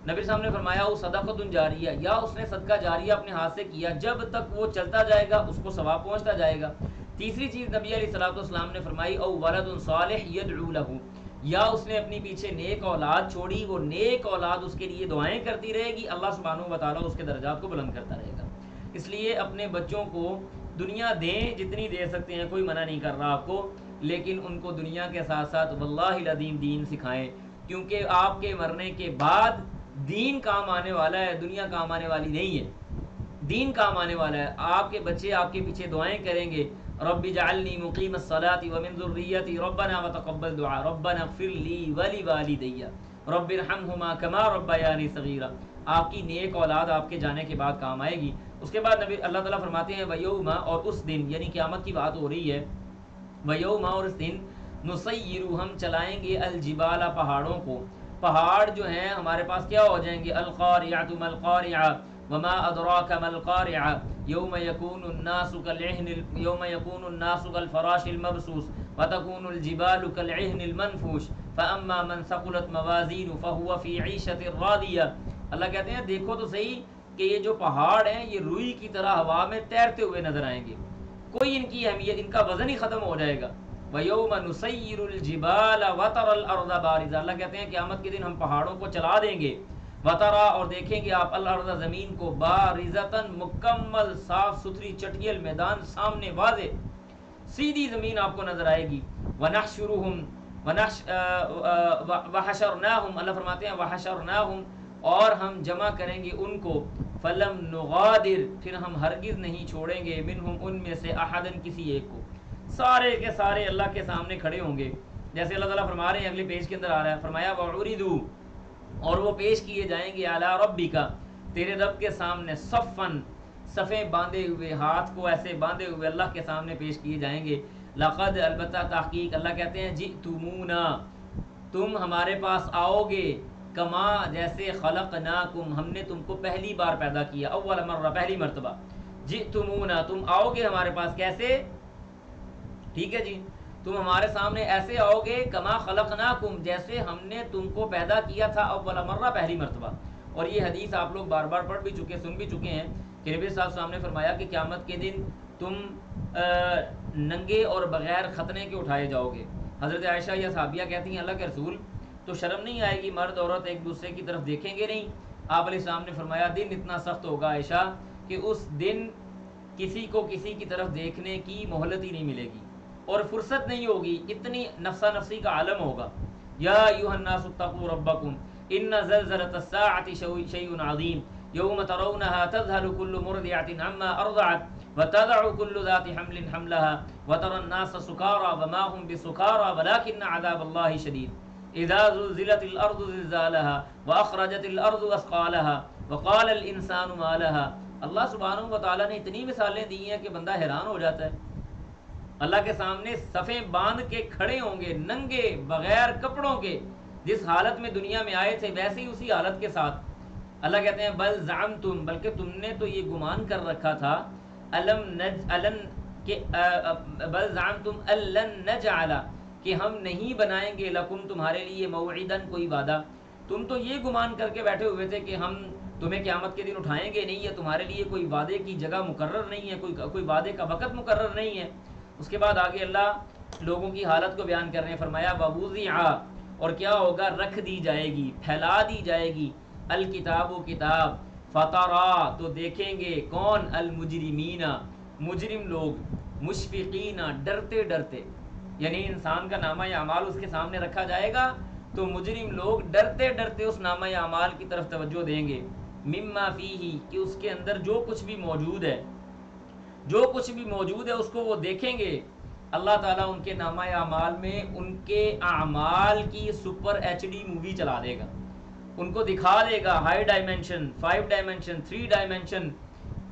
نبی صاحب نے فرمایا وہ صدقۃ جاریہ، یا اس نے صدقہ جاریہ اپنے ہاتھ سے کیا، جب تک وہ چلتا جائے گا اس کو ثواب پہنچتا جائے گا. تیسری چیز نبی علیہ الصلوۃ والسلام نے فرمائی او ولد صالح یدعو له، یا اس نے اپنی پیچھے نیک اولاد چھوڑی، وہ نیک اولاد اس کے لیے دعائیں کرتی رہے گی، اللہ سبحانہ و تعالیٰ اس کے درجات کو بلند کرتا رہے گا. اس لیے اپنے بچوں کو دنیا دیں جتنی دے سکتے ہیں، کوئی منع نہیں کر رہا آپ کو، لیکن ان کو دنیا کے ساتھ ساتھ واللہ العظیم دین سکھائیں، کیونکہ آپ کے مرنے کے بعد دین کام آنے والا ہے، دنیا کام آنے والی نہیں ہے. دین کام آنے والا ہے. آپ کے بچے آپ کے پیچھے دعائیں کریں گے، رب اجعلنی مقیم الصلاۃ ومن ذریتی ربنا وتقبل دعاء ربنا اغفر لی ولوالدی رب ارحمہما کما ربیانی صغیرا. آپ کی نیک اولاد آپ کے جانے کے بعد کام آئے گی. اس کے بعد نبی اللہ تعالیٰ فرماتے ہیں ویوم، اور اس دن یعنی قیامت کی بات ہو رہی ہے، ویوم، اور اس دن نسیر، ہم چلائیں گے الجبال، پہاڑوں کو. پہاڑ جو ہیں ہمارے پاس کیا ہو جائیں گے، القارعۃ ما القارعۃ وما ادراک ما القارعۃ یوم یکون الناس کالعہن یوم یکون الناس کالفراش المبثوث وتکون الجبال کالعہن المنفوش فاما من ثقلت موازینہ فہو فی عیشۃ راضیہ. اللہ کہتے ہیں دیکھو تو صحیح کہ یہ جو پہاڑ ہیں یہ روئی کی طرح ہوا میں تیرتے ہوئے نظر آئیں گے، کوئی ان کی اہمیت، ان کا وزن ہی ختم ہو جائے گا. وَيَوْمَ نُسَيِّرُ الْجِبَالَ وَتَرَى الْأَرْضَ بَارِزَةً، اللہ کہتے ہیں قیامت کے دن ہم پہاڑوں کو چلا دیں گے، وَتَرَى، اور دیکھیں گے آپ، الْأَرْضَ زمین کو، بَارِزَةً مکمل صاف ستھری چٹیل میدان سامنے واضح سیدھی زمین آپ کو نظر آئے گی. وَنَحْشُرُهُمْ وَحَشَرْنَاهُمْ، اللہ فرماتے ہیں وَحَشَرْنَاهُمْ، اور ہم جمع کریں گے ان کو، فَلَمْ نُغَادِرْ، پھر ہم ہرگز نہیں چھوڑیں گے، مِنْهُمْ، ان میں سے، أَحَدًا، کسی ایک کو. سارے کے سارے اللہ کے سامنے کھڑے ہوں گے. جیسے اللہ تعالیٰ فرما رہے ہیں اگلے پیج کے اندر آ رہا ہے، فرمایا وَعُرِضُوا، اور وہ پیش کیے جائیں گے، عَلَىٰ رَبِّكَ، تیرے رب کے سامنے، صفاً، صفیں باندھے ہوئے، ہاتھ کو ایسے باندھے ہوئے اللہ کے سامنے پیش کیے جائیں گے. لقد، البتہ تحقیق، اللہ کہتے ہیں جئتمونا، تم ہمارے پاس آؤ گے، کما، جیسے، خلقناکم، ہم نے تم کو پہلی بار پیدا کیا، اول مرہ، پہلی مرتبہ. جئتمونا، تم آؤ گے ہمارے پاس، کیسے؟ ٹھیک ہے جی، تم ہمارے سامنے ایسے آؤ گے، کما خلقناکم، جیسے ہم نے تم کو پیدا کیا تھا، اول مرہ، پہلی مرتبہ. اور یہ حدیث آپ لوگ بار بار پڑھ بھی چکے، سن بھی چکے ہیں کہ نبی صاحب صاحب نے فرمایا کہ قیامت کے دن تم ننگے اور بغیر ختنے کے اٹھائے جاؤ گے. حضرت عائشہ یا صحابیہ کہتی ہیں اللہ کے رسول تو شرم نہیں آئے گی، مرد عورت ایک دوسرے کی طرف دیکھیں گے نہیں؟ آپ علیہ السلام نے فرمایا دن اتنا سخت ہوگا عائشہ کہ اس دن کسی کو کسی کی طرف دیکھنے کی مہلت ہی نہیں ملے گی اور فرصت نہیں ہوگی، اتنی نفسا نفسی کا عالم ہوگا. یا ایھا الناس اتقوا ربکم ان زلزلۃ الساعۃ شیء عظیم یوم ترونها تذهل كل مرضعة عما ارضعت وتضع كل ذات حمل حملها وترى الناس سكارى وما هم بسكارى ولكن عذاب الله شديد اذا زلزلت الارض زلزالها واخرجت الارض اثقالها وقال الانسان ما لها. اللہ سبحانہ و تعالیٰ نے اتنی مثالیں دی ہیں کہ بندہ حیران ہو جاتا ہے. اللہ کے سامنے صفیں باندھ کے کھڑے ہوں گے، ننگے، بغیر کپڑوں کے، جس حالت میں دنیا میں آئے تھے ویسے ہی اسی حالت کے ساتھ. اللہ کہتے ہیں بل زعمتم، بلکہ تم نے تو یہ گمان کر رکھا تھا، بل زعمتم الن نجعل، کہ ہم نہیں بنائیں گے، لکم، تمہارے لیے، موعدن، کوئی وعدہ. تم تو یہ گمان کر کے بیٹھے ہوئے تھے کہ ہم تمہیں قیامت کے دن اٹھائیں گے نہیں، ہے تمہارے لیے کوئی وعدے کی جگہ مقرر نہیں ہے، کوئی وعدے کا وقت مقرر نہیں ہے. اس کے بعد آگے اللہ لوگوں کی حالت کو بیان کر رہے ہیں، فرمایا وَوُضِعَ، اور کیا ہوگا، رکھ دی جائے گی، پھیلا دی جائے گی، الکتاب، و کتاب، فَتَرَا، تو دیکھیں گے، کون، المجرمین، مجرم لوگ، مشفقین، ڈرتے ڈرتے، یعنی انسان کا نامہ اعمال اس کے سامنے رکھا جائے گا تو مجرم لوگ ڈرتے ڈرتے اس نامہ اعمال کی طرف توجہ دیں گے، مما فیہ، کہ اس کے اندر جو کچھ بھی موجود ہے، جو کچھ بھی موجود ہے اس کو وہ دیکھیں گے۔ اللہ تعالیٰ ان کے نامہ اعمال میں ان کے اعمال کی سپر ایچ ڈی مووی چلا دے گا، ان کو دکھا دے گا high dimension, 5 dimension, 3 dimension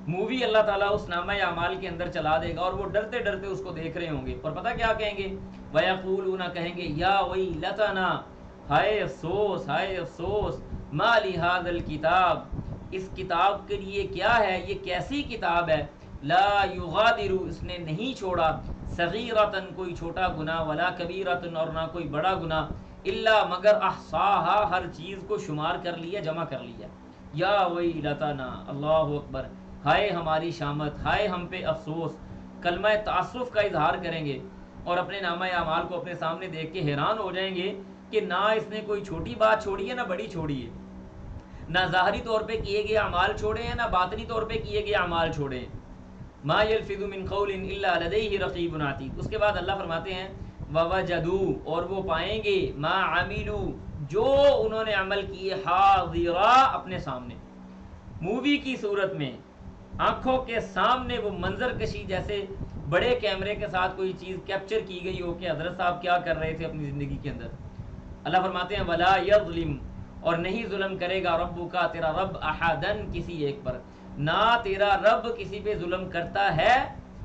movie اللہ تعالیٰ اس نامہ اعمال کے اندر چلا دے گا، اور وہ ڈرتے ڈرتے اس کو دیکھ رہے ہوں گے۔ اور پتہ کیا کہیں گے؟ وَيَقُولُونَ، کہیں گے، یا وَيْلَتَنَا، ہائے افسوس، ہائے افسوس، مَا لِهَذَا الْكِتَابِ، اس کتاب کے لیے کیا ہے، یہ کیسی کتاب ہے، لا یغادر، اس نے نہیں چھوڑا، صغیرۃً، کوئی چھوٹا گناہ، ولا کبیرۃً، اور نہ کوئی بڑا گناہ، الا، مگر، احصاها، ہر چیز کو شمار کر لیا، جمع کر لیا۔ یا ویلتنا، اللہ اکبر، ہائے ہماری شامت، ہائے ہم پہ افسوس، کلمہ تعصف کا اظہار کریں گے، اور اپنے نامہ اعمال کو اپنے سامنے دیکھ کے حیران ہو جائیں گے کہ نہ اس نے کوئی چھوٹی بات چھوڑی ہے، نہ بڑی چھوڑی ہے، نہ ظاہری طور پہ کیے گئے اعمال چھوڑے ہیں، نہ باطنی طور پہ کیے گئے اعمال چھوڑے ہیں۔ ما یلفظ من قول الا لدیہ رقیب عتید۔ اس کے بعد اللہ فرماتے ہیں ووجدوا، اور وہ پائیں گے، ما عملوا، جو انہوں نے عمل کیے، حاضرا، اپنے سامنے، مووی کی صورت میں، آنکھوں کے سامنے وہ منظر کشی، جیسے بڑے کیمرے کے ساتھ کوئی چیز کیپچر کی گئی ہو کہ حضرت صاحب کیا کر رہے تھے اپنی زندگی کے اندر۔ اللہ فرماتے ہیں ولا یظلم، اور نہیں ظلم کرے گا ربک، تیرا رب، احدن، کسی ایک پر، نہ تیرا رب کسی پہ ظلم کرتا ہے،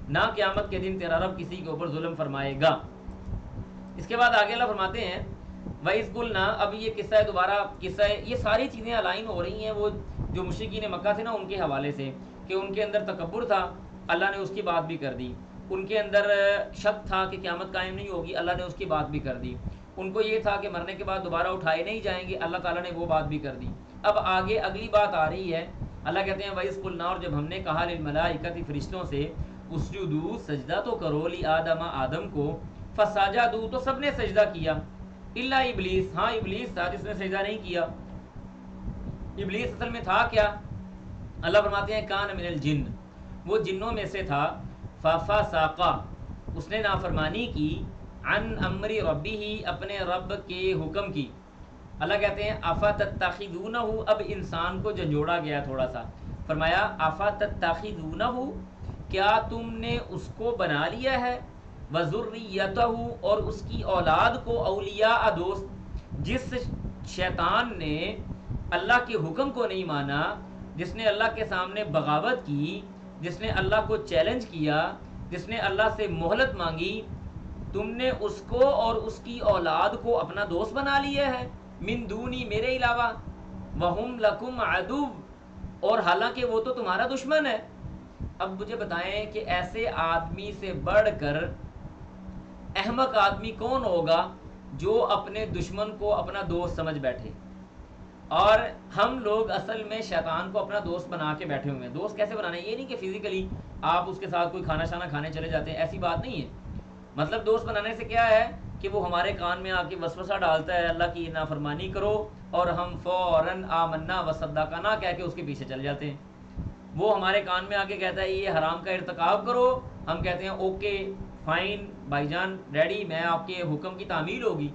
نہ قیامت کے دن تیرا رب کسی کے اوپر ظلم فرمائے گا۔ اس کے بعد آگے اللہ فرماتے ہیں وَإِذْ قُلْنَا، اب یہ قصہ دوبارہ، قصہ، یہ ساری چیزیں الائن ہو رہی ہیں وہ جو مشرکین مکہ تھے نا ان کے حوالے سے، کہ ان کے اندر تکبر تھا، اللہ نے اس کی بات بھی کر دی، ان کے اندر شک تھا کہ قیامت قائم نہیں ہوگی، اللہ نے اس کی بات بھی کر دی، ان کو یہ تھا کہ مرنے کے بعد دوبارہ اٹھائے نہیں جائیں گے، اللہ تعالیٰ نے وہ بات بھی کر دی۔ اب آگے اگلی بات آ رہی ہے، اللہ کہتے ہیں وَإِذْ قُلْنَا، اور جب ہم نے کہا للملائکۃ، فرشتوں سے، اسجدوا، سجدہ تو کرو، لآدم، آدم کو، فسجدوا، تو سب نے سجدہ کیا، الا ابلیس، ہاں ابلیس تھا جس نے سجدہ نہیں کیا۔ ابلیس اصل میں تھا کیا؟ اللہ فرماتے ہیں کان من الجن، وہ جنوں میں سے تھا، ففسق، اس نے نافرمانی کی، عن امر ربہ، اپنے رب کے حکم کی۔ اللہ کہتے ہیں افتتخذونہ، اب انسان کو جھنجھوڑا گیا تھوڑا سا، فرمایا افتتخذونہ، کیا تم نے اس کو بنا لیا ہے، وذریتہ، اور اس کی اولاد کو، اولیاء، دوست۔ جس شیطان نے اللہ کے حکم کو نہیں مانا، جس نے اللہ کے سامنے بغاوت کی، جس نے اللہ کو چیلنج کیا، جس نے اللہ سے مہلت مانگی، تم نے اس کو اور اس کی اولاد کو اپنا دوست بنا لیا ہے، من دونی، میرے علاوہ، وہم لکم عدو، اور حالانکہ وہ تو تمہارا دشمن ہے۔ اب مجھے بتائیں کہ ایسے آدمی سے بڑھ کر احمق آدمی کون ہوگا جو اپنے دشمن کو اپنا دوست سمجھ بیٹھے؟ اور ہم لوگ اصل میں شیطان کو اپنا دوست بنا کے بیٹھے ہوئے ہیں۔ دوست کیسے بنانے؟ یہ نہیں کہ فزیکلی آپ اس کے ساتھ کوئی کھانا شانا کھانے چلے جاتے ہیں، ایسی بات نہیں ہے۔ مطلب دوست بنانے سے کیا ہے کہ وہ ہمارے کان میں آ کے وسوسہ ڈالتا ہے اللہ کی نافرمانی کرو، اور ہم فوراً آمنا وصدقنا کہہ کے اس کے پیچھے چلے جاتے ہیں۔ وہ ہمارے کان میں آ کے کہتا ہے یہ حرام کا ارتکاب کرو، ہم کہتے ہیں اوکے فائن بھائی جان، ڈیڈی، میں آپ کے حکم کی تعمیل ہوگی۔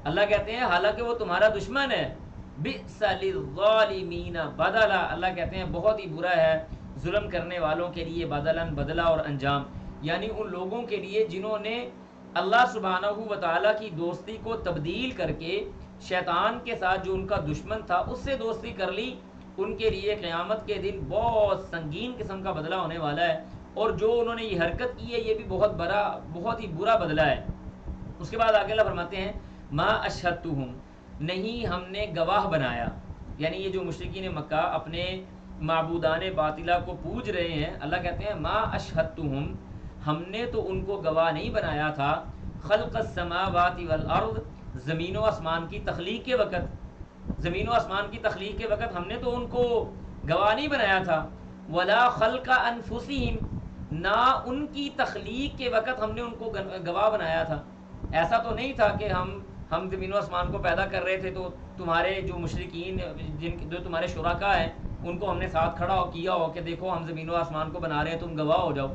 اللہ کہتے ہیں حالانکہ وہ تمہارا دشمن ہے، بئس للظالمین بدلا، اللہ کہتے ہیں بہت ہی برا ہے ظلم کرنے والوں کے لیے، بدلاً، بدلہ اور انجام، یعنی ان لوگوں کے لیے جنہوں نے اللہ سبحانہ و تعالیٰ کی دوستی کو تبدیل کر کے شیطان کے ساتھ جو ان کا دشمن تھا اس سے دوستی کر لی، ان کے لیے قیامت کے دن بہت سنگین قسم کا بدلہ ہونے والا ہے، اور جو انہوں نے یہ حرکت کی ہے یہ بھی بہت ہی برا بدلہ ہے۔ اس کے بعد آگے اللہ فرماتے ہیں ما اشہدتہم، نہیں ہم نے گواہ بنایا، یعنی یہ جو مشرکین مکہ اپنے معبودان باطلہ کو پوج رہے ہیں، اللہ کہتے ہیں ما اشہدتہم، ہم نے تو ان کو گواہ نہیں بنایا تھا، خلق السماوات والارض، زمین و آسمان کی تخلیق کے وقت، زمین و آسمان کی تخلیق کے وقت ہم نے تو ان کو گواہ نہیں بنایا تھا، ولا خلق انفسہم، نہ ان کی تخلیق کے وقت ہم نے ان کو گواہ بنایا تھا۔ ایسا تو نہیں تھا کہ ہم زمین و آسمان کو پیدا کر رہے تھے تو تمہارے جو مشرکین، جو تمہارے شرکاء ہیں، ان کو ہم نے ساتھ کھڑا کیا ہو کہ دیکھو ہم زمین و آسمان کو بنا رہے ہیں، تم گواہ ہو جاؤ۔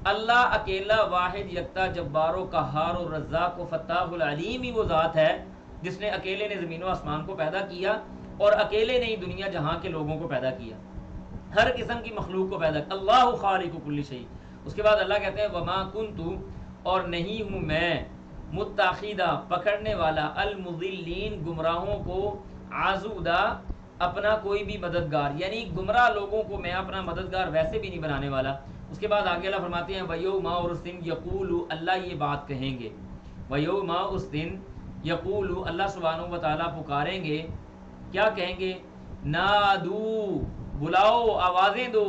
اللہ اکیلا واحد یکتا جبار و قہار و رزاق و فتاح العلیم ہی وہ ذات ہے جس نے اکیلے نے زمین و آسمان کو پیدا کیا اور اکیلے نے ہی دنیا جہاں کے لوگوں کو پیدا کیا، ہر قسم کی مخلوق کو پیدا کیا، اللہ خالق کل شیء۔ اس کے بعد اللہ کہتے ہیں وما کنت، اور نہیں ہوں میں، متخذہ پکڑنے والا، المضلین گمراہوں کو، عضدا اپنا کوئی بھی مددگار، یعنی گمراہ لوگوں کو میں اپنا مددگار ویسے بھی نہیں بنانے والا۔ اس کے بعد آگے اللہ فرماتے ہیں وَيَوْمَ اور اس دن یقول، اللہ یہ بات کہیں گے، وَيَوْمَ اس دن یقول اللہ سبحانہ و تعالیٰ پکاریں گے، کیا کہیں گے؟ نادو بلاؤ، آوازیں دو،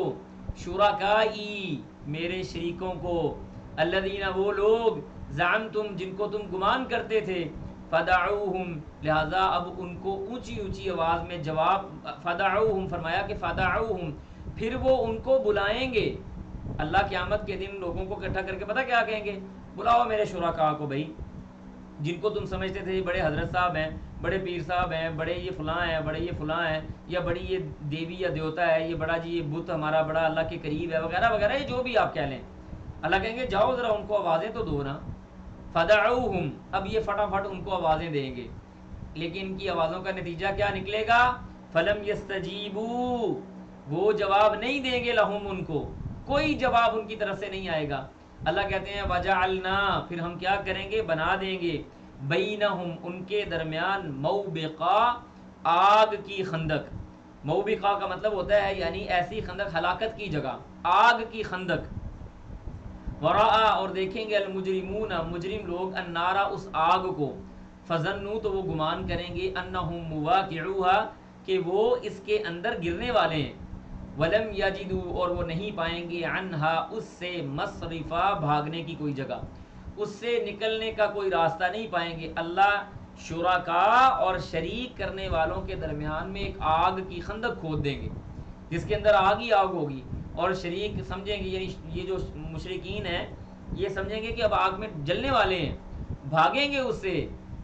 شرکائی میرے شریکوں کو، الذین وہ لوگ، زعمتم جن کو تم گمان کرتے تھے، فدعوہم لہذا اب ان کو اونچی اونچی آواز میں جواب، فدعوہم فرمایا کہ فدعوہم پھر وہ ان کو بلائیں گے۔ اللہ قیامت کے دن لوگوں کو اکٹھا کر کے پتہ کیا کہیں گے؟ بلاؤ میرے شرکاء کو، بھائی جن کو تم سمجھتے تھے بڑے حضرت صاحب ہیں، بڑے پیر صاحب ہیں، بڑے یہ فلاں ہیں، بڑے یہ فلاں ہیں، یا بڑی یہ دیوی یا دیوتا ہے، یہ بڑا جی یہ بت ہمارا بڑا اللہ کے قریب ہے وغیرہ وغیرہ، یہ جو بھی آپ کہہ لیں، اللہ کہیں گے جاؤ ذرا ان کو آوازیں تو دو نا۔ فدعوہم اب یہ فٹافٹ ان کو آوازیں دیں گے، لیکن ان کی آوازوں کا نتیجہ کیا نکلے گا؟ فلم یستجیبوا وہ جواب نہیں دیں گے، لہم ان کو کوئی جواب ان کی طرف سے نہیں آئے گا۔ اللہ کہتے ہیں وجعلنا پھر ہم کیا کریں گے؟ بنا دیں گے، بینہم ان کے درمیان، موبقا آگ کی خندق۔ موبقا کا مطلب ہوتا ہے یعنی ایسی خندق، ہلاکت کی جگہ، آگ کی خندق۔ ورآ اور دیکھیں گے، المجرمون مجرم لوگ، النارا اس آگ کو، فظنوا تو وہ گمان کریں گے، انہم مواقعوہا کہ وہ اس کے اندر گرنے والے ہیں، ولم یجدوا اور وہ نہیں پائیں گے، عنہا اس سے، مصرفا بھاگنے کی کوئی جگہ، اس سے نکلنے کا کوئی راستہ نہیں پائیں گے۔ اللہ شرکاء اور شریک کرنے والوں کے درمیان میں ایک آگ کی خندق کھود دیں گے جس کے اندر آگ ہی آگ ہوگی، اور شریک سمجھیں گے، یعنی یہ جو مشرکین ہیں یہ سمجھیں گے کہ اب آگ میں جلنے والے ہیں، بھاگیں گے اس سے،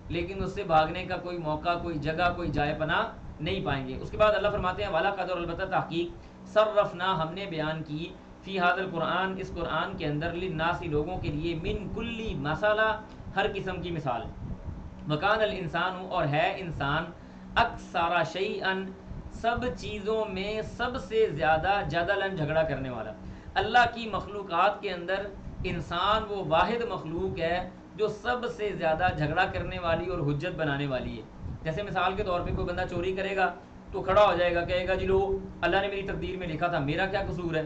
لیکن اس سے بھاگنے کا کوئی موقع، کوئی جگہ، کوئی جائے پناہ نہیں پائیں گے۔ اس کے بعد اللہ فرماتے ہیں والا قدر البتہ تحقیق، صرفنا ہم نے بیان کی، فی ھذا القرآن اس قرآن کے اندر، للناس لوگوں کے لیے، من کلی مسئلہ ہر قسم کی مثال، وکان الانسان اور ہے انسان، اکثر شیئن سب چیزوں میں سب سے زیادہ جدلاً جھگڑا کرنے والا۔ اللہ کی مخلوقات کے اندر انسان وہ واحد مخلوق ہے جو سب سے زیادہ جھگڑا کرنے والی اور حجت بنانے والی ہے۔ جیسے مثال کے طور پہ کوئی بندہ چوری کرے گا تو کھڑا ہو جائے گا، کہے گا جی لو اللہ نے میری تقدیر میں لکھا تھا، میرا کیا قصور ہے؟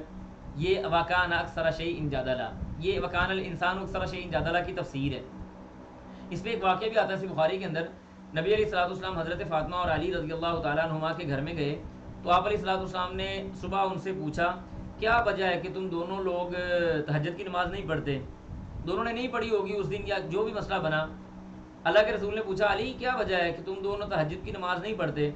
یہ وکان اکثر شیء جدلا، یہ وکان الانسان اکثر شیء جدلا کی تفسیر ہے۔ اس پہ ایک واقعہ بھی آتا ہے بخاری کے اندر، نبی علیہ الصلوۃ والسلام حضرت فاطمہ اور علی رضی اللہ تعالیٰ عنہما کے گھر میں گئے تو آپ علیہ الصلوۃ والسلام نے صبح ان سے پوچھا کیا وجہ ہے کہ تم دونوں لوگ تہجد کی نماز نہیں پڑھتے؟ دونوں نے نہیں پڑھی ہوگی اس دن یا جو بھی مسئلہ بنا۔ اللہ کے رسول نے پوچھا علی کیا وجہ ہے کہ تم دونوں تہجد کی نماز نہیں پڑھتے؟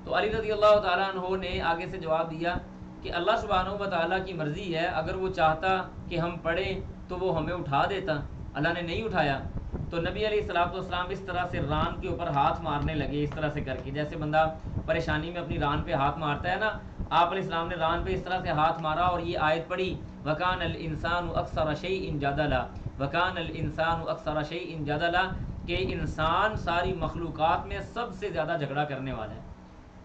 تو علی رضی اللہ تعالیٰ عنہ نے آگے سے جواب دیا کہ اللہ سبحانہ و تعالیٰ کی مرضی ہے، اگر وہ چاہتا کہ ہم پڑھیں تو وہ ہمیں اٹھا دیتا، اللہ نے نہیں اٹھایا۔ تو نبی علیہ الصلوۃ والسلام اس طرح سے ران کے اوپر ہاتھ مارنے لگے، اس طرح سے کر کے، جیسے بندہ پریشانی میں اپنی ران پہ ہاتھ مارتا ہے نا، آپ علیہ السلام نے ران پہ اس طرح سے ہاتھ مارا اور یہ آیت پڑھی وَكَانَ الْإِنسَانُ أَكْثَرَ شَيْءٍ جَدَلًا، وَكَانَ الْإِنسَانُ أَكْثَرَ شَيْءٍ جَدَلًا، کہ انسان ساری مخلوقات میں سب سے زیادہ جھگڑا کرنے والا ہے،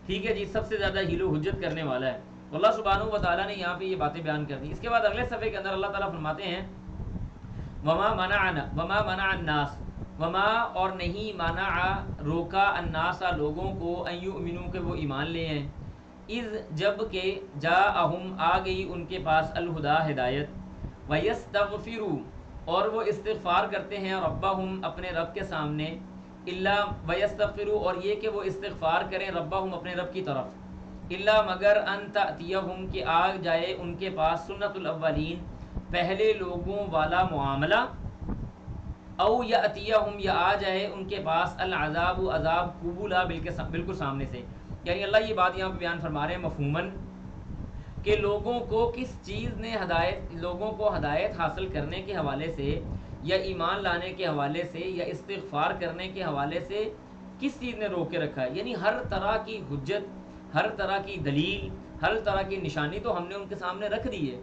ٹھیک ہے جی، سب سے زیادہ ہیل و حجت کرنے والا ہے۔ اللہ سبحانہ و تعالیٰ نے یہاں پہ یہ باتیں بیان کر دی۔ اس کے بعد اگلے صفحے کے اندر اللہ تعالیٰ فرماتے ہیں وما منع الناس، وما اور نہیں منع روکا الناس لوگوں کو، ان یؤمنوا کہ وہ ایمان لے ہیں، اذ جب کہ جاءہم آ گئی ان کے پاس الہدا ہدایت، ویستغفروا اور وہ استغفار کرتے ہیں ربہم اپنے رب کے سامنے، الا ویستغفروا اور یہ کہ وہ استغفار کریں ربہم اپنے رب کی طرف، الا مگر ان تأتیہم کہ آ جائے ان کے پاس سنت الاولین پہلے لوگوں والا معاملہ، او یأتیہم یا آ جائے ان کے پاس العذاب عذاب قبولا بالکل سامنے سے۔ یعنی اللہ یہ بات یہاں پہ بیان فرما رہے ہیں مفہوماً کہ لوگوں کو کس چیز نے ہدایت، لوگوں کو ہدایت حاصل کرنے کے حوالے سے یا ایمان لانے کے حوالے سے یا استغفار کرنے کے حوالے سے کس چیز نے روک کے رکھا ہے۔ یعنی ہر طرح کی حجت، ہر طرح کی دلیل، ہر طرح کی نشانی تو ہم نے ان کے سامنے رکھ دی ہے۔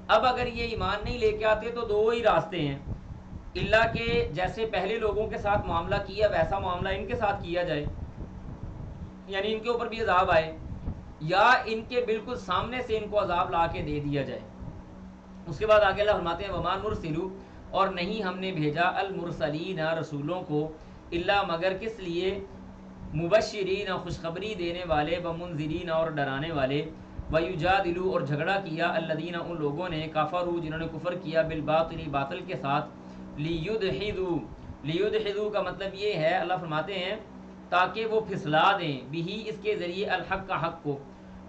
اب اگر یہ ایمان نہیں لے کے آتے تو دو ہی راستے ہیں، اللہ کہ جیسے پہلے لوگوں کے ساتھ معاملہ کیا ویسا معاملہ ان کے ساتھ کیا جائے، یعنی ان کے اوپر بھی عذاب آئے، یا ان کے بالکل سامنے سے ان کو عذاب لا کے دے دیا جائے۔ اس کے بعد آگے اللہ فرماتے ہیں وَمَا نُرْسِلُ، اور نہیں ہم نے بھیجا المرسلین رسولوں کو، الا مگر کس لیے، مبشرین خوشخبری دینے والے، ومنذرین اور ڈرانے والے، وَيُجَادِلُ اور جھگڑا کیا الذین ان لوگوں نے، کفروا جنہوں نے کفر کیا، بالباطل باطل کے ساتھ، لیدحضوا کا مطلب یہ ہے، اللہ فرماتے ہیں تاکہ وہ پھسلا دیں، بھی اس کے ذریعے الحق کا حق کو،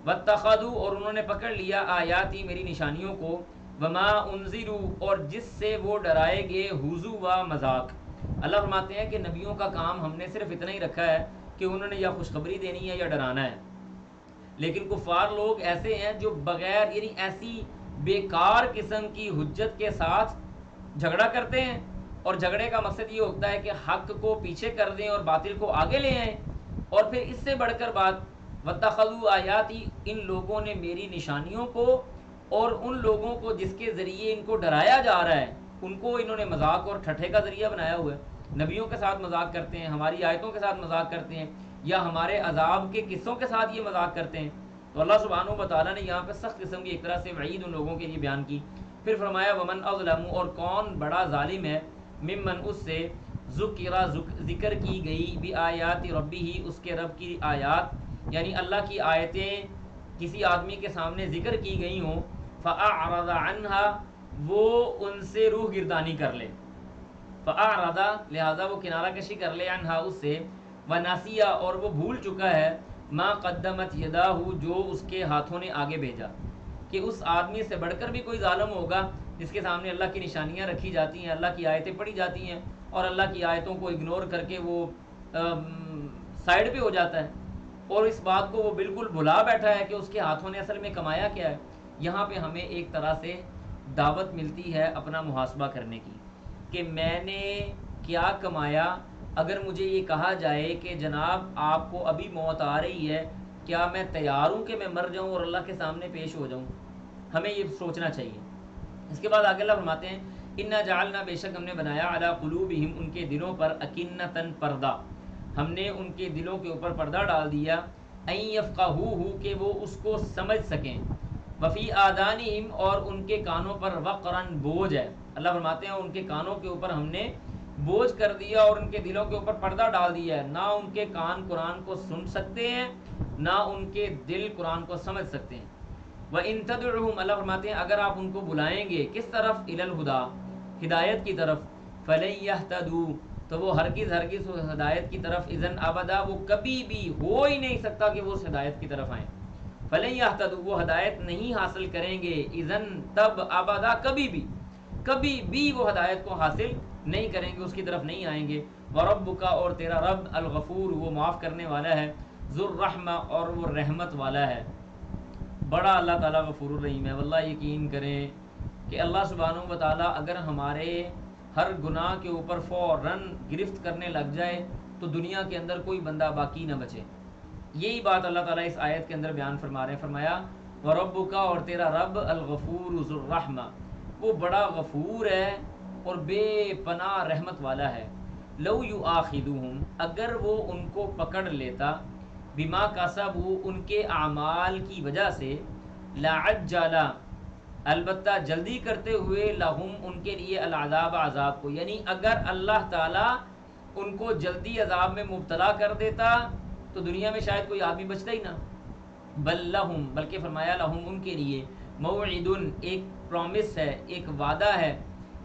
واتخذوا اور انہوں نے پکڑ لیا آیاتی میری نشانیوں کو، وما انذروا اور جس سے وہ ڈرائے گئے، ہزوا مذاق۔ اللہ فرماتے ہیں کہ نبیوں کا کام ہم نے صرف اتنا ہی رکھا ہے کہ انہوں نے یا خوشخبری دینی ہے یا ڈرانا ہے، لیکن کفار لوگ ایسے ہیں جو بغیر یعنی ایسی بیکار قسم کی حجت کے ساتھ جھگڑا کرتے ہیں، اور جھگڑے کا مقصد یہ ہوتا ہے کہ حق کو پیچھے کر دیں اور باطل کو آگے لے آئیں، اور پھر اس سے بڑھ کر بات وَاتَّخَذُوا آیاتی، ان لوگوں نے میری نشانیوں کو اور ان لوگوں کو جس کے ذریعے ان کو ڈرایا جا رہا ہے ان کو انہوں نے مذاق اور ٹھٹھے کا ذریعہ بنایا ہوا ہے۔ نبیوں کے ساتھ مذاق کرتے ہیں، ہماری آیتوں کے ساتھ مذاق کرتے ہیں، یا ہمارے عذاب کے قصوں کے ساتھ یہ مذاق کرتے ہیں۔ تو اللہ سبحانہ و تعالیٰ نے یہاں پہ سخت قسم کی ایک طرح سے وعید ان لوگوں کے لیے بیان کی۔ پھر فرمایا ومن اظلم اور کون بڑا ظالم ہے، ممن اس سے، ذکر کی گئی بآیات ربہ اس کے رب کی آیات، یعنی اللہ کی آیتیں کسی آدمی کے سامنے ذکر کی گئی ہوں، فأعرض عنها وہ ان سے روح گردانی کر لے، فأعرض لہذا وہ کنارہ کشی کر لے، عنہا اس سے، ونسیا اور وہ بھول چکا ہے، ما قدمت یداہ جو اس کے ہاتھوں نے آگے بھیجا، کہ اس آدمی سے بڑھ کر بھی کوئی ظالم ہوگا جس کے سامنے اللہ کی نشانیاں رکھی جاتی ہیں، اللہ کی آیتیں پڑھی جاتی ہیں، اور اللہ کی آیتوں کو اگنور کر کے وہ سائڈ پہ ہو جاتا ہے، اور اس بات کو وہ بالکل بھلا بیٹھا ہے کہ اس کے ہاتھوں نے اصل میں کمایا کیا ہے۔ یہاں پہ ہمیں ایک طرح سے دعوت ملتی ہے اپنا محاسبہ کرنے کی، کہ میں نے کیا کمایا۔ اگر مجھے یہ کہا جائے کہ جناب آپ کو ابھی موت آ رہی ہے، کیا میں تیار ہوں کہ میں مر جاؤں اور اللہ کے سامنے پیش ہو جاؤں؟ ہمیں یہ سوچنا چاہیے۔ اس کے بعد آگے اللہ فرماتے ہیں انا جعلنا بے شک ہم نے بنایا علی قلوبہم ان کے دلوں پر، اکنتن پردہ، ہم نے ان کے دلوں کے اوپر پردہ ڈال دیا، ان یفقہوہ کہ وہ اس کو سمجھ سکیں، وفی آذانہم اور ان کے کانوں پر، وقرن بوجھ ہے۔ اللہ فرماتے ہیں ان کے کانوں کے اوپر ہم نے بوجھ کر دیا اور ان کے دلوں کے اوپر پردہ ڈال دیا ہے، نہ ان کے کان قرآن کو سن سکتے ہیں نہ ان کے دل قرآن کو سمجھ سکتے ہیں۔ وَإِن تَدْعُوهُمْ اللہ فرماتے ہیں اگر آپ ان کو بلائیں گے، کس طرف؟ إِلَى الْهُدَى ہدایت کی طرف، فَلَن يَهْتَدُوا تو وہ ہرگز اس ہدایت کی طرف، اذن ابدا وہ کبھی بھی ہو ہی نہیں سکتا کہ وہ اس ہدایت کی طرف آئیں، فَلَن يَهْتَدُوا وہ ہدایت نہیں حاصل کریں گے، اذن تب ابدا کبھی بھی وہ ہدایت کو حاصل نہیں کریں گے، اس کی طرف نہیں آئیں گے۔ وَرَبُّكَ اور تیرا رب، الغفور وہ معاف کرنے والا ہے، ذو الرحمہ اور وہ رحمت والا ہے، بڑا اللہ تعالیٰ غفور الرحیم ہے۔ واللہ یقین کریں کہ اللہ سبحانہ و تعالیٰ اگر ہمارے ہر گناہ کے اوپر فوراً گرفت کرنے لگ جائے تو دنیا کے اندر کوئی بندہ باقی نہ بچے۔ یہی بات اللہ تعالیٰ اس آیت کے اندر بیان فرما رہے ہیں، فرمایا وَرَبُّكَ اور تیرا رب، الغفور ذو الرحمہ وہ بڑا غفور ہے اور بے پناہ رحمت والا ہے۔ لو یؤاخذہم اگر وہ ان کو پکڑ لیتا، بما کسبوا ان کے اعمال کی وجہ سے، لعجل البتہ جلدی کرتے ہوئے، لہم ان کے لیے، العذاب عذاب کو، یعنی اگر اللہ تعالیٰ ان کو جلدی عذاب میں مبتلا کر دیتا تو دنیا میں شاید کوئی آدمی بچتا ہی نہ۔ بل لہم بلکہ فرمایا لہم ان کے لیے، موعد ایک پرومس ہے، ایک وعدہ ہے،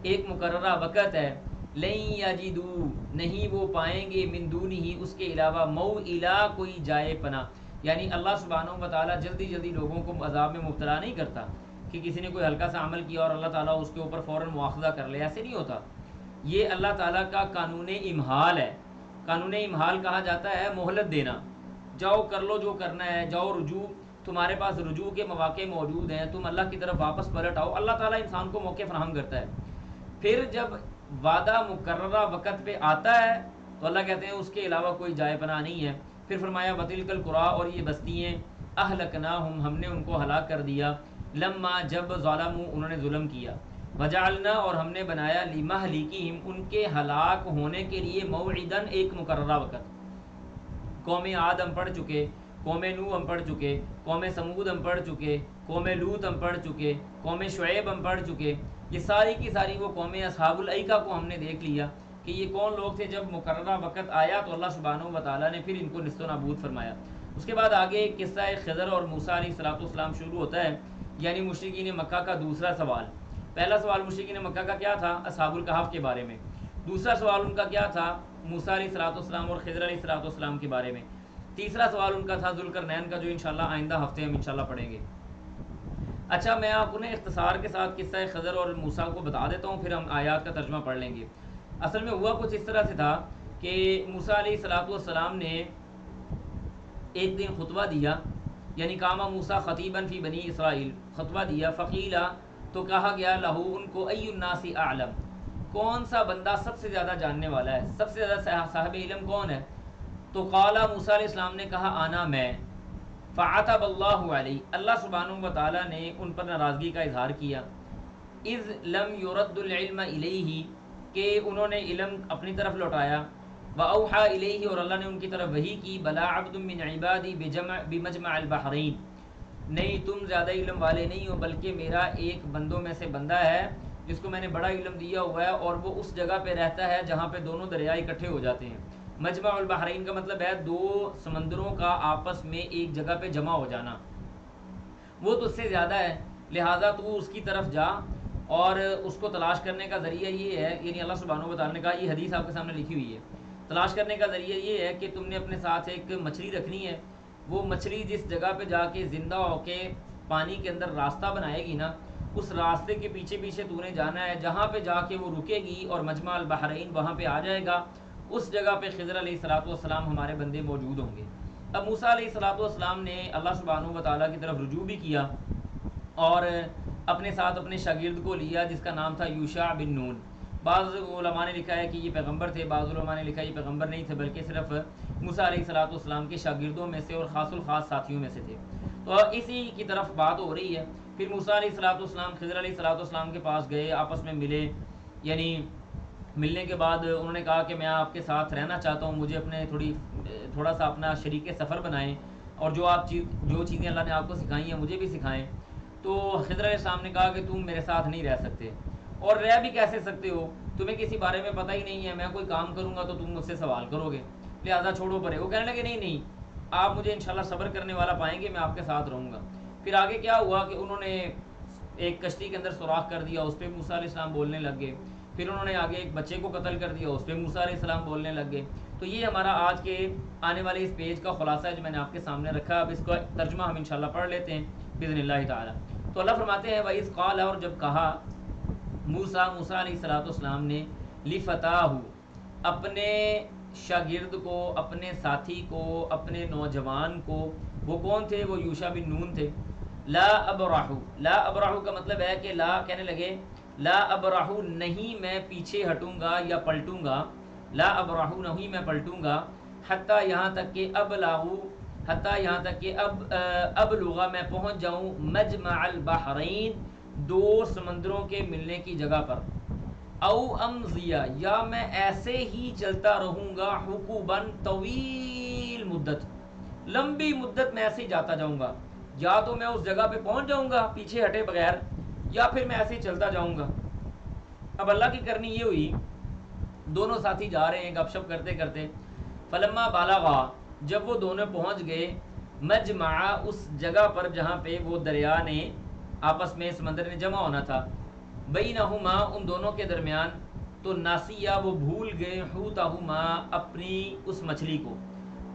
ایک مقررہ وقت ہے، لن یجدوا نہیں وہ پائیں گے، من دونہ اس کے علاوہ، موئلا کوئی جائے پناہ، یعنی اللہ سبحانہ و تعالیٰ جلدی لوگوں کو عذاب میں مبتلا نہیں کرتا کہ کسی نے کوئی ہلکا سا عمل کیا اور اللہ تعالیٰ اس کے اوپر فوراً مواخذہ کر لے، ایسے نہیں ہوتا۔ یہ اللہ تعالیٰ کا قانون امہال ہے۔ قانون امہال کہا جاتا ہے مہلت دینا، جاؤ کر لو جو کرنا ہے، جاؤ رجوع، تمہارے پاس رجوع کے مواقع موجود ہیں، تم اللہ کی طرف واپس پلٹ آؤ، اللہ تعالیٰ انسان کو موقع فراہم کرتا ہے۔ پھر جب وعدہ مقررہ وقت پہ آتا ہے تو اللہ کہتے ہیں اس کے علاوہ کوئی جائے پناہ نہیں ہے۔ پھر فرمایا وَتِلْكَ الْقُرَىٰ اور یہ بستیاں، أَهْلَكْنَاهُمْ ہم نے ان کو ہلاک کر دیا، لما جب ظالموا انہوں نے ظلم کیا، وجعلنا اور ہم نے بنایا لمہلکہم ان کے ہلاک ہونے کے لیے موعدن ایک مقررہ وقت. قوم عاد ہم پڑھ چکے، قوم نوح ہم پڑھ چکے، قوم سمود ہم پڑھ چکے، قوم لوط ہم پڑھ چکے، قوم شعیب ہم پڑھ چکے. یہ ساری کی ساری وہ قوم اصحاب الایکہ کو ہم نے دیکھ لیا کہ یہ کون لوگ تھے. جب مقررہ وقت آیا تو اللہ سبحانہ و تعالیٰ نے پھر ان کو نیست و نابود فرمایا. اس کے بعد آگے قصہ خضر اور موسیٰ علیہ السلام شروع ہوتا ہے، یعنی مشرکین مکہ کا دوسرا سوال. پہلا سوال مشرکین مکہ کا کیا تھا؟ اصحاب الکہف کے بارے میں. دوسرا سوال ان کا کیا تھا؟ موسیٰ علیہ السلام اور خضر علیہ السلام کے بارے میں. تیسرا سوال ان کا تھا ذوالقرنین کا، جو انشاءاللہ آئندہ ہفتے ہم انشاءاللہ پڑھیں گے. اچھا، میں آپ کو اختصار کے ساتھ قصہ خضر اور موسیٰ کو بتا دیتا ہوں، پھر ہم آیات کا ترجمہ پڑھ لیں گے. اصل میں ہوا کچھ اس طرح سے تھا کہ موسیٰ علیہ السلام نے ایک دن خطبہ دیا، یعنی قام موسیٰ خطیبا فی بنی اسرائیل، خطبہ دیا. فقیلا تو کہا گیا لہو ان کو ای الناس اعلم، کون سا بندہ سب سے زیادہ جاننے والا ہے، سب سے زیادہ صاحب علم کون ہے؟ تو قال موسیٰ علیہ السلام نے کہا آنا میں. فعتب اللہ علیہ، اللہ سبحانہ و تعالیٰ نے ان پر ناراضگی کا اظہار کیا. اذ لم یرد العلم الیہ، کہ انہوں نے علم اپنی طرف لوٹایا. واوحی الیہ، اور اللہ نے ان کی طرف وحی کی. بلا عبد من عبادی بمجمع البحرین، نہیں تم زیادہ علم والے نہیں ہو، بلکہ میرا ایک بندوں میں سے بندہ ہے جس کو میں نے بڑا علم دیا ہوا ہے، اور وہ اس جگہ پہ رہتا ہے جہاں پہ دونوں دریا اکٹھے ہو جاتے ہیں. مجمع البحرین کا مطلب ہے دو سمندروں کا آپس میں ایک جگہ پہ جمع ہو جانا. وہ تو اس سے زیادہ ہے، لہٰذا تو اس کی طرف جا، اور اس کو تلاش کرنے کا ذریعہ یہ ہے، یعنی اللہ سبحانہ و تعالیٰ نے کہا، یہ حدیث آپ کے سامنے لکھی ہوئی ہے، تلاش کرنے کا ذریعہ یہ ہے کہ تم نے اپنے ساتھ ایک مچھلی رکھنی ہے. وہ مچھلی جس جگہ پہ جا کے زندہ ہو کے پانی کے اندر راستہ بنائے گی نا، اس راستے کے پیچھے پیچھے تو نے جانا ہے، جہاں پہ جا کے وہ رکے گی اور مجمع البحرین وہاں پہ آ جائے گا، اس جگہ پہ خضر علیہ السلام ہمارے بندے موجود ہوں گے. اب موسیٰ علیہ السلام نے اللہ سبحانہ و تعالیٰ کی طرف رجوع بھی کیا، اور اپنے ساتھ اپنے شاگرد کو لیا جس کا نام تھا یوشع بن نون. بعض علماء نے لکھا ہے کہ یہ پیغمبر تھے، بعض علماء نے لکھا ہے یہ پیغمبر نہیں تھے، بلکہ صرف موسیٰ علیہ السلام کے شاگردوں میں سے اور خاص الخاص ساتھیوں میں سے تھے. تو اسی کی طرف بات ہو رہی ہے. پھر موسیٰ علیہ السلام خضر علیہ السلام کے پاس گئے، آپس میں ملے، یعنی ملنے کے بعد انہوں نے کہا کہ میں آپ کے ساتھ رہنا چاہتا ہوں، مجھے اپنے تھوڑا سا اپنا شریک سفر بنائیں، اور جو چیزیں اللہ نے آپ کو سکھائی ہیں مجھے بھی سکھائیں. تو خضر علیہ السلام نے کہا کہ تم میرے ساتھ نہیں رہ سکتے، اور رہ بھی کیسے سکتے ہو، تمہیں کسی بارے میں پتہ ہی نہیں ہے، میں کوئی کام کروں گا تو تم مجھ سے سوال کرو گے، لہٰذا چھوڑو پرے. وہ کہنے لگے نہیں آپ مجھے انشاءاللہ صبر کرنے والا پائیں گے، میں آپ کے ساتھ رہوں گا. پھر آگے کیا ہوا کہ انہوں نے ایک کشتی کے اندر سوراخ کر دیا، اس پہ موسیٰ علیہ السلام بولنے لگ گئے. پھر انہوں نے آگے ایک بچے کو قتل کر دیا، اس پہ موسیٰ علیہ السلام بولنے لگ گئے. تو یہ ہمارا آج کے آنے والے اس پیج کا خلاصہ ہے جو میں نے آپ کے سامنے رکھا. اب اس کا ترجمہ ہم انشاءاللہ پڑھ لیتے ہیں باذن اللہ تعالیٰ. تو اللہ فرماتے ہیں وَإِذْ قَالَ، اور جب کہا موسیٰ علیہ السلام نے لِفَتَاهُ، اپنے شاگرد کو، اپنے ساتھی کو، اپنے نوجوان کو. وہ کون تھے؟ وہ یوشع بن نون تھے. لا ابرح، لا ابرح کا مطلب ہے کہ لا کہنے لگے لا ابرح، نہیں میں پیچھے ہٹوں گا یا پلٹوں گا، لا ابرح نہیں میں پلٹوں گا، حتیٰ یہاں تک کہ حتیٰ یہاں تک کہ ابلغ میں پہنچ جاؤں مجمع البحرین، دو سمندروں کے ملنے کی جگہ پر. او امضیہ، یا میں ایسے ہی چلتا رہوں گا، حقوباً طویل مدت، لمبی مدت میں ایسے ہی جاتا جاؤں گا. یا تو میں اس جگہ پہ پہنچ جاؤں گا پیچھے ہٹے بغیر، یا پھر میں ایسے ہی چلتا جاؤں گا. اب اللہ کی کرنی یہ ہوئی، دونوں ساتھی جا رہے ہیں گپ شپ کرتے کرتے. فلما بالغا، جب وہ دونوں پہنچ گئے مجمع، اس جگہ پر جہاں پہ وہ دریا نے آپس میں سمندر نے جمع ہونا تھا، بینہما ان دونوں کے درمیان، تو ناسیہ وہ بھول گئے، حوتہما اپنی اس مچھلی کو،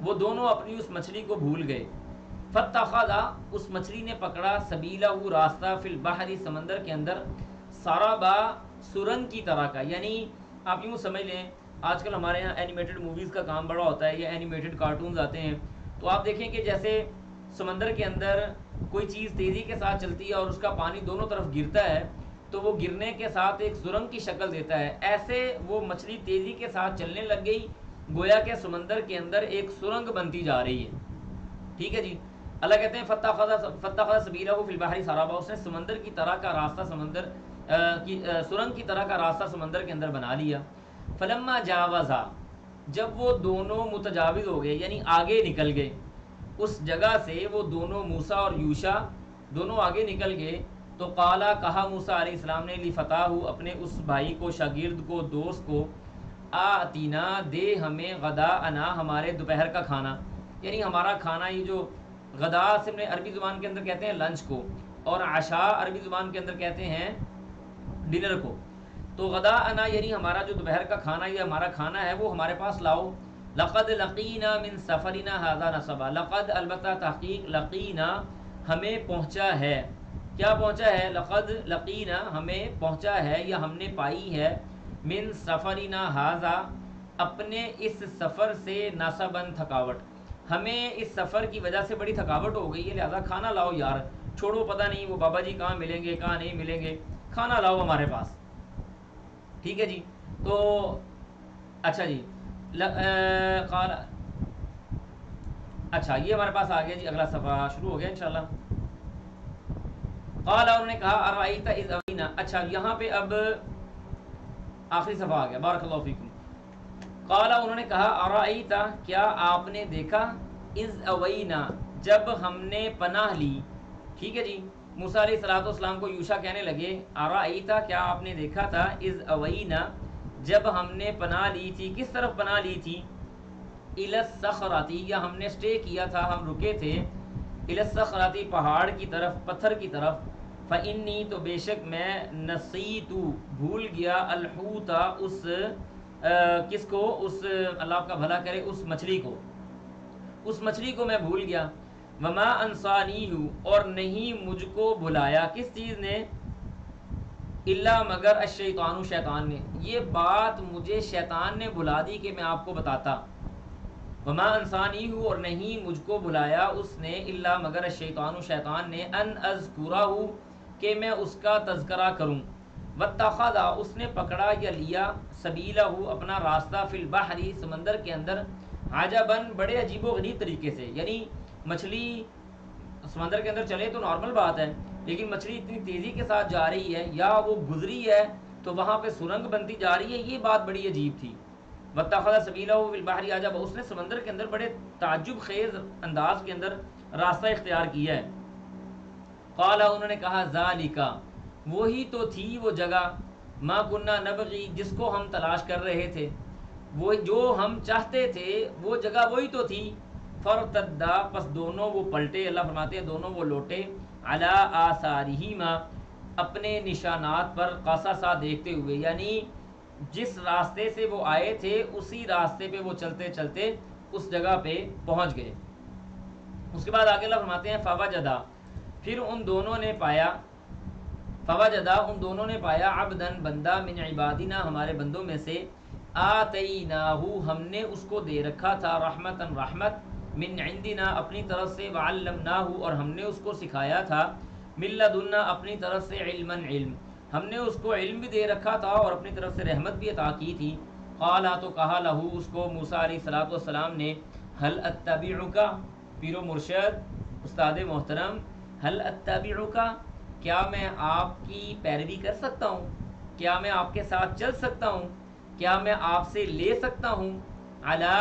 وہ دونوں اپنی اس مچھلی کو بھول گئے. فاتخذ، اس مچھلی نے پکڑا، سبیلہ راستہ، فی البحر سمندر کے اندر، سرابا سرنگ کی طرح کا. یعنی آپ یوں سمجھ لیں، آج کل ہمارے یہاں اینیمیٹڈ موویز کا کام بڑا ہوتا ہے، یا اینیمیٹڈ کارٹونز آتے ہیں، تو آپ دیکھیں کہ جیسے سمندر کے اندر کوئی چیز تیزی کے ساتھ چلتی ہے اور اس کا پانی دونوں طرف گرتا ہے، تو وہ گرنے کے ساتھ ایک سرنگ کی شکل دیتا ہے. ایسے وہ مچھلی تیزی کے ساتھ چلنے لگ گئی، گویا کہ سمندر کے اندر ایک سرنگ بنتی جا رہی ہے. ٹھیک ہے جی. اللہ کہتے ہیں فتخذ سبیلہ فی البحر سرابا، اس نے سمندر کی طرح کا راستہ سرنگ کی طرح کا راستہ سمندر کے اندر بنا لیا. فلما جاوزا، جب وہ دونوں متجاوز ہو گئے یعنی آگے نکل گئے اس جگہ سے، وہ دونوں موسیٰ اور یوشع دونوں آگے نکل گئے، تو قالا کہا موسیٰ علیہ السلام نے لفتاہ اپنے اس بھائی کو، شاگرد کو، دوست کو، آتینا دے ہمیں غداءنا ہمارے دوپہر کا کھانا، یعنی ہمارا کھانا. یہ جو غدا سے عربی زبان کے اندر کہتے ہیں لنچ کو، اور عشاء عربی زبان کے اندر کہتے ہیں ڈنر کو. تو غداءنا یعنی ہمارا جو دوپہر کا کھنا، یہ ہمارا کھانا ہے وہ ہمارے پاس لاؤ. لقد لقینا من سفرنا هذا نصبا، لقد البتہ تحقیق، لقینا ہمیں پہنچا ہے. کیا پہنچا ہے؟ لقد لقینا ہمیں پہنچا ہے یا ہم نے پائی ہے، من سفرنا هذا اپنے اس سفر سے، نصباً تھکاوٹ، ہمیں اس سفر کی وجہ سے بڑی تھکاوٹ ہو گئی ہے، لہذا کھانا لاؤ یار، چھوڑو پتہ نہیں وہ بابا جی کہاں ملیں گے کہاں نہیں ملیں گے، کھانا لاؤ ہمارے پاس. ٹھیک ہے جی. تو اچھا جی قال، اچھا یہ ہمارے پاس آ گیا جی، اگلا صفحہ شروع ہو گیا انشاءاللہ. قال، انہوں نے کہا ارائیت اذ اوینا، اچھا یہاں پہ اب آخری صفحہ آ گیا، بارک اللہ فیکم. قال، انہوں نے کہا ارائیت کیا آپ نے دیکھا، اذ اوینا جب ہم نے پناہ لی. ٹھیک ہے جی. موسیٰ علیہ السلام کو یوشع کہنے لگے ارائیت کیا آپ نے دیکھا تھا، اذ اوینا جب ہم نے پناہ لی تھی. کس طرف پناہ لی تھی؟ الی الصخرۃ، یا ہم نے سٹے کیا تھا، ہم رکے تھے، الی الصخرۃ پہاڑ کی طرف، پتھر کی طرف. فانی تو بے شک میں، نسیت بھول گیا، الحوت اس کس کو، اس اللہ آپ کا بھلا کرے اس مچھلی کو، اس مچھلی کو میں بھول گیا. وما انسانیہ اور نہیں مجھ کو بھلایا، کس چیز نے؟ الا مگر الشیطان شیطان نے، یہ بات مجھے شیطان نے بھلا دی کہ میں آپ کو بتاتا. وما انسانیہ اور نہیں مجھ کو بھلایا اس نے، الا مگر الشیطان شیطان نے، ان اذکرہ کہ میں اس کا تذکرہ کروں. واتخذ اس نے پکڑا یا لیا، سبیلہ اپنا راستہ، فی البحر سمندر کے اندر، عجباً بڑے عجیب و غریب طریقے سے. یعنی مچھلی سمندر کے اندر چلے تو نارمل بات ہے، لیکن مچھلی اتنی تیزی کے ساتھ جا رہی ہے یا وہ گزری ہے تو وہاں پہ سرنگ بنتی جا رہی ہے، یہ بات بڑی عجیب تھی. واتخذ سبیلہ فی البحر عجبا، اس نے سمندر کے اندر بڑے تعجب خیز انداز کے اندر راستہ اختیار کیا ہے. قال، انہوں نے کہا ذالک وہی تو تھی وہ جگہ، ما کننا نبغی جس کو ہم تلاش کر رہے تھے، وہ جو ہم چاہتے تھے وہ جگہ وہی تو تھی. فرتدا پس دونوں وہ پلٹے، اللہ فرماتے ہیں دونوں وہ لوٹے، علی آثارہما اپنے نشانات پر، قصصا دیکھتے ہوئے، یعنی جس راستے سے وہ آئے تھے اسی راستے پہ وہ چلتے چلتے اس جگہ پہ پہنچ گئے. اس کے بعد آگے اللہ فرماتے ہیں فوجدا پھر ان دونوں نے پایا، فوجدا ان دونوں نے پایا، عبدن بندہ، من عبادنا ہمارے بندوں میں سے، آتیناہ ہم نے اس کو دے رکھا تھا، رحمتن رحمت، من عندنا اپنی طرف سے، وعلمناہ اور ہم نے اس کو سکھایا تھا، من لدنا اپنی طرف سے، علما علم ہم نے اس کو علم بھی دے رکھا تھا اور اپنی طرف سے رحمت بھی عطا کی تھی. قالا تو کہا لہو اس کو موسیٰ علیہ السلام نے، هل اتبعک پیر و مرشد استاد محترم، هل اتبعک کیا میں آپ کی پیروی کر سکتا ہوں، کیا میں آپ کے ساتھ چل سکتا ہوں، کیا میں آپ سے لے سکتا ہوں، علی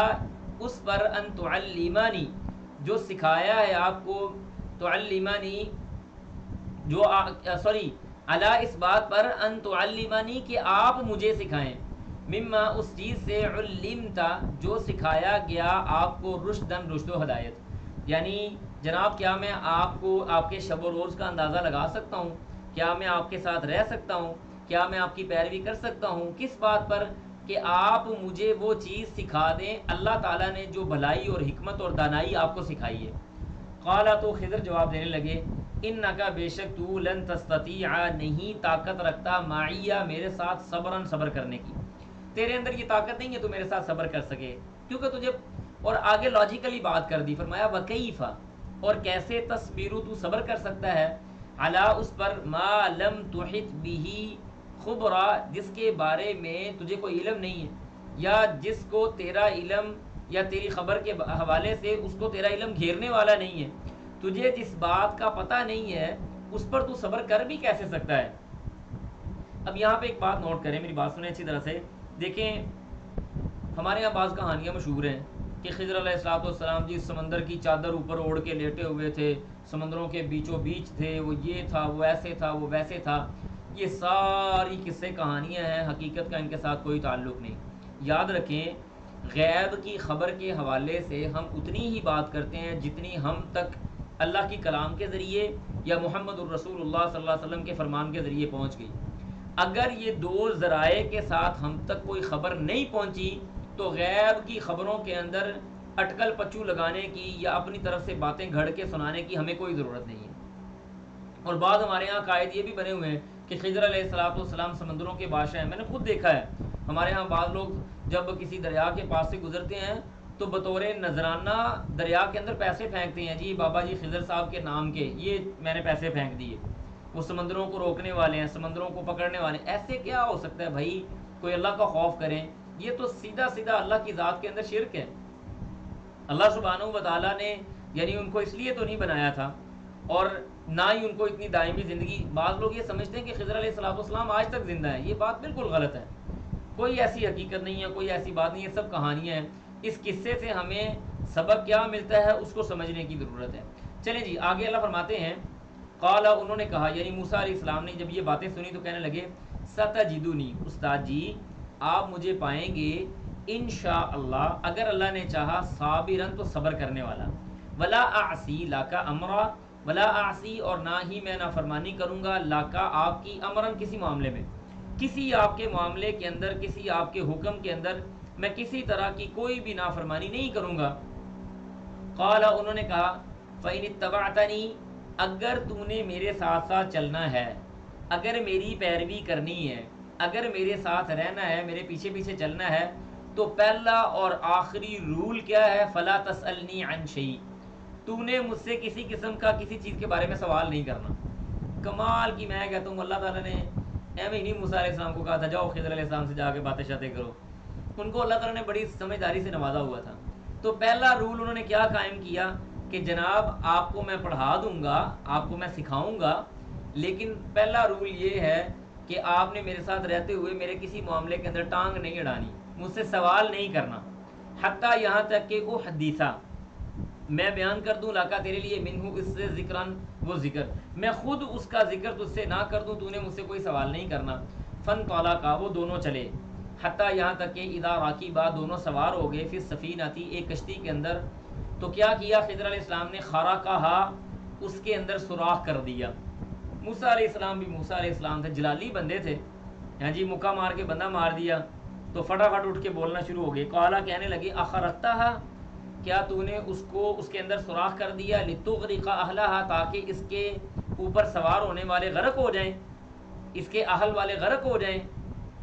اس پر، ان تعلمانی جو سکھایا ہے آپ کو، تعلمانی جو سوری علی اس بات پر، ان تعلمانی کہ آپ مجھے سکھائیں، مما اس چیز سے، علمتا جو سکھایا گیا آپ کو، رشدن رشد و ہدایت. یعنی جناب کیا میں آپ کو آپ کے شب و روز کا اندازہ لگا سکتا ہوں، کیا میں آپ کے ساتھ رہ سکتا ہوں، کیا میں آپ کی پیروی کر سکتا ہوں، کس بات پر کہ آپ مجھے وہ چیز سکھا دیں اللہ تعالیٰ نے جو بھلائی اور حکمت اور دانائی آپ کو سکھائی ہے. قالا تو خضر جواب دینے لگے، انکا بے شک تو، لن تستطیع نہیں طاقت رکھتا، معیہ میرے ساتھ، صبرن صبر کرنے کی، تیرے اندر یہ طاقت نہیں ہے تو میرے ساتھ صبر کر سکے، کیونکہ تجھے، اور آگے لاجیکلی بات کر دی، فرمایا وکیف اور کیسے، تصبیرو تو صبر کر سکتا ہے، علی اس پر، ما لم تحط بہ خبرا جس کے بارے میں تجھے کوئی علم نہیں ہے، یا جس کو تیرا علم یا تیری خبر کے حوالے سے اس کو تیرا علم گھیرنے والا نہیں ہے، تجھے جس بات کا پتہ نہیں ہے اس پر تو صبر کر بھی کیسے سکتا ہے. اب یہاں پہ ایک بات نوٹ کریں، میری بات سنیں اچھی طرح سے. دیکھیں ہمارے یہاں بعض کہانیاں مشہور ہیں کہ خضر علیہ السلاۃ والسلام جی سمندر کی چادر اوپر اوڑھ کے لیٹے ہوئے تھے، سمندروں کے بیچوں بیچ تھے، وہ یہ تھا، وہ ایسے تھا، وہ ویسے تھا. یہ ساری قصے کہانیاں ہیں، حقیقت کا ان کے ساتھ کوئی تعلق نہیں. یاد رکھیں غیب کی خبر کے حوالے سے ہم اتنی ہی بات کرتے ہیں جتنی ہم تک اللہ کی کلام کے ذریعے یا محمد الرسول اللہ صلی اللہ علیہ وسلم کے فرمان کے ذریعے پہنچ گئی. اگر یہ دو ذرائع کے ساتھ ہم تک کوئی خبر نہیں پہنچی تو غیب کی خبروں کے اندر اٹکل پچو لگانے کی یا اپنی طرف سے باتیں گھڑ کے سنانے کی ہمیں کوئی ضرورت نہیں ہے. اور بعض ہمارے یہاں قائد یہ بھی بنے ہوئے ہیں کہ خضر علیہ السلاۃ والسلام سمندروں کے بادشاہ ہیں. میں نے خود دیکھا ہے ہمارے یہاں بعض لوگ جب کسی دریا کے پاس سے گزرتے ہیں تو بطور نذرانہ دریا کے اندر پیسے پھینکتے ہیں، جی بابا جی خضر صاحب کے نام کے یہ میں نے پیسے پھینک دیے. وہ سمندروں کو روکنے والے ہیں، سمندروں کو پکڑنے والے ہیں. ایسے کیا ہو سکتا ہے بھائی؟ کوئی اللہ کا خوف کریں. یہ تو سیدھا سیدھا اللہ کی ذات کے اندر شرک ہے. اللہ سبحانہ و تعالیٰ نے یعنی ان کو اس لیے تو نہیں بنایا تھا اور نہ ہی ان کو اتنی دائمی زندگی. بعض لوگ یہ سمجھتے ہیں کہ خضر علیہ الصلوۃ والسلام آج تک زندہ ہیں. یہ بات بالکل غلط ہے. کوئی ایسی حقیقت نہیں ہے، کوئی ایسی بات نہیں ہے، سب کہانیاں ہیں. اس قصے سے ہمیں سبق کیا ملتا ہے اس کو سمجھنے کی ضرورت ہے. چلیں جی آگے اللہ فرماتے ہیں قال انہوں نے کہا یعنی موسیٰ علیہ السلام نے جب یہ باتیں سنی تو کہنے لگے ستجدونی استاد جی آپ مجھے پائیں گے انشاءاللہ اگر اللہ نے چاہا صابرن تو صبر کرنے والا، ولا اعصی لاکا امرا ولا اعصی اور نہ ہی میں نافرمانی کروں گا لاکا آپ کی امرن کسی معاملے میں، کسی آپ کے معاملے کے اندر، کسی آپ کے حکم کے اندر میں کسی طرح کی کوئی بھی نافرمانی نہیں کروں گا. قال انہوں نے کہا فإن اتبعتنی اگر تو نے میرے ساتھ ساتھ چلنا ہے، اگر میری پیروی کرنی ہے، اگر میرے ساتھ رہنا ہے، میرے پیچھے پیچھے چلنا ہے تو پہلا اور آخری رول کیا ہے؟ فلا تسألنی عن شیء تو نے مجھ سے کسی قسم کا کسی چیز کے بارے میں سوال نہیں کرنا. کمال کی میں کہتا ہوں اللہ تعالیٰ نے ایویں ہی نہیں موسیٰ علیہ السلام کو کہا تھا جاؤ خضر علیہ السلام سے جا کے باتیں شاتیں کرو. ان کو اللہ تعالیٰ نے بڑی سمجھداری سے نوازا ہوا تھا. تو پہلا رول انہوں نے کیا قائم کیا کہ جناب آپ کو میں پڑھا دوں گا، آپ کو میں سکھاؤں گا، لیکن پہلا رول یہ ہے کہ آپ نے میرے ساتھ رہتے ہوئے میرے کسی معاملے کے اندر ٹانگ نہیں اڑانی، مجھ سے سوال نہیں کرنا. حتیٰ یہاں تک کہ وہ حدیثہ میں بیان کر دوں لاکا تیرے لیے منہ اس سے ذکرن وہ ذکر میں خود اس کا ذکر تجھ سے نہ کر دوں، تو نے مجھ سے کوئی سوال نہیں کرنا. فن طالا کا وہ دونوں چلے حتیٰ یہاں تک کہ اذا راکبا دونوں سوار ہو گئے فی السفینہ تھی ایک کشتی کے اندر. تو کیا کیا خضر علیہ السلام نے خرقہا اس کے اندر سوراخ کر دیا. موسیٰ علیہ السلام بھی موسیٰ علیہ السلام تھے، جلالی بندے تھے، ہاں جی مکہ مار کے بندہ مار دیا تو فٹافٹ اٹھ کے بولنا شروع ہو گئے. قالا کہنے لگے اخرقتہا کیا تو نے اس کو اس کے اندر سوراخ کر دیا لتغرق اہلہا تاکہ اس کے اوپر سوار ہونے والے غرق ہو جائیں، اس کے اہل والے غرق ہو جائیں.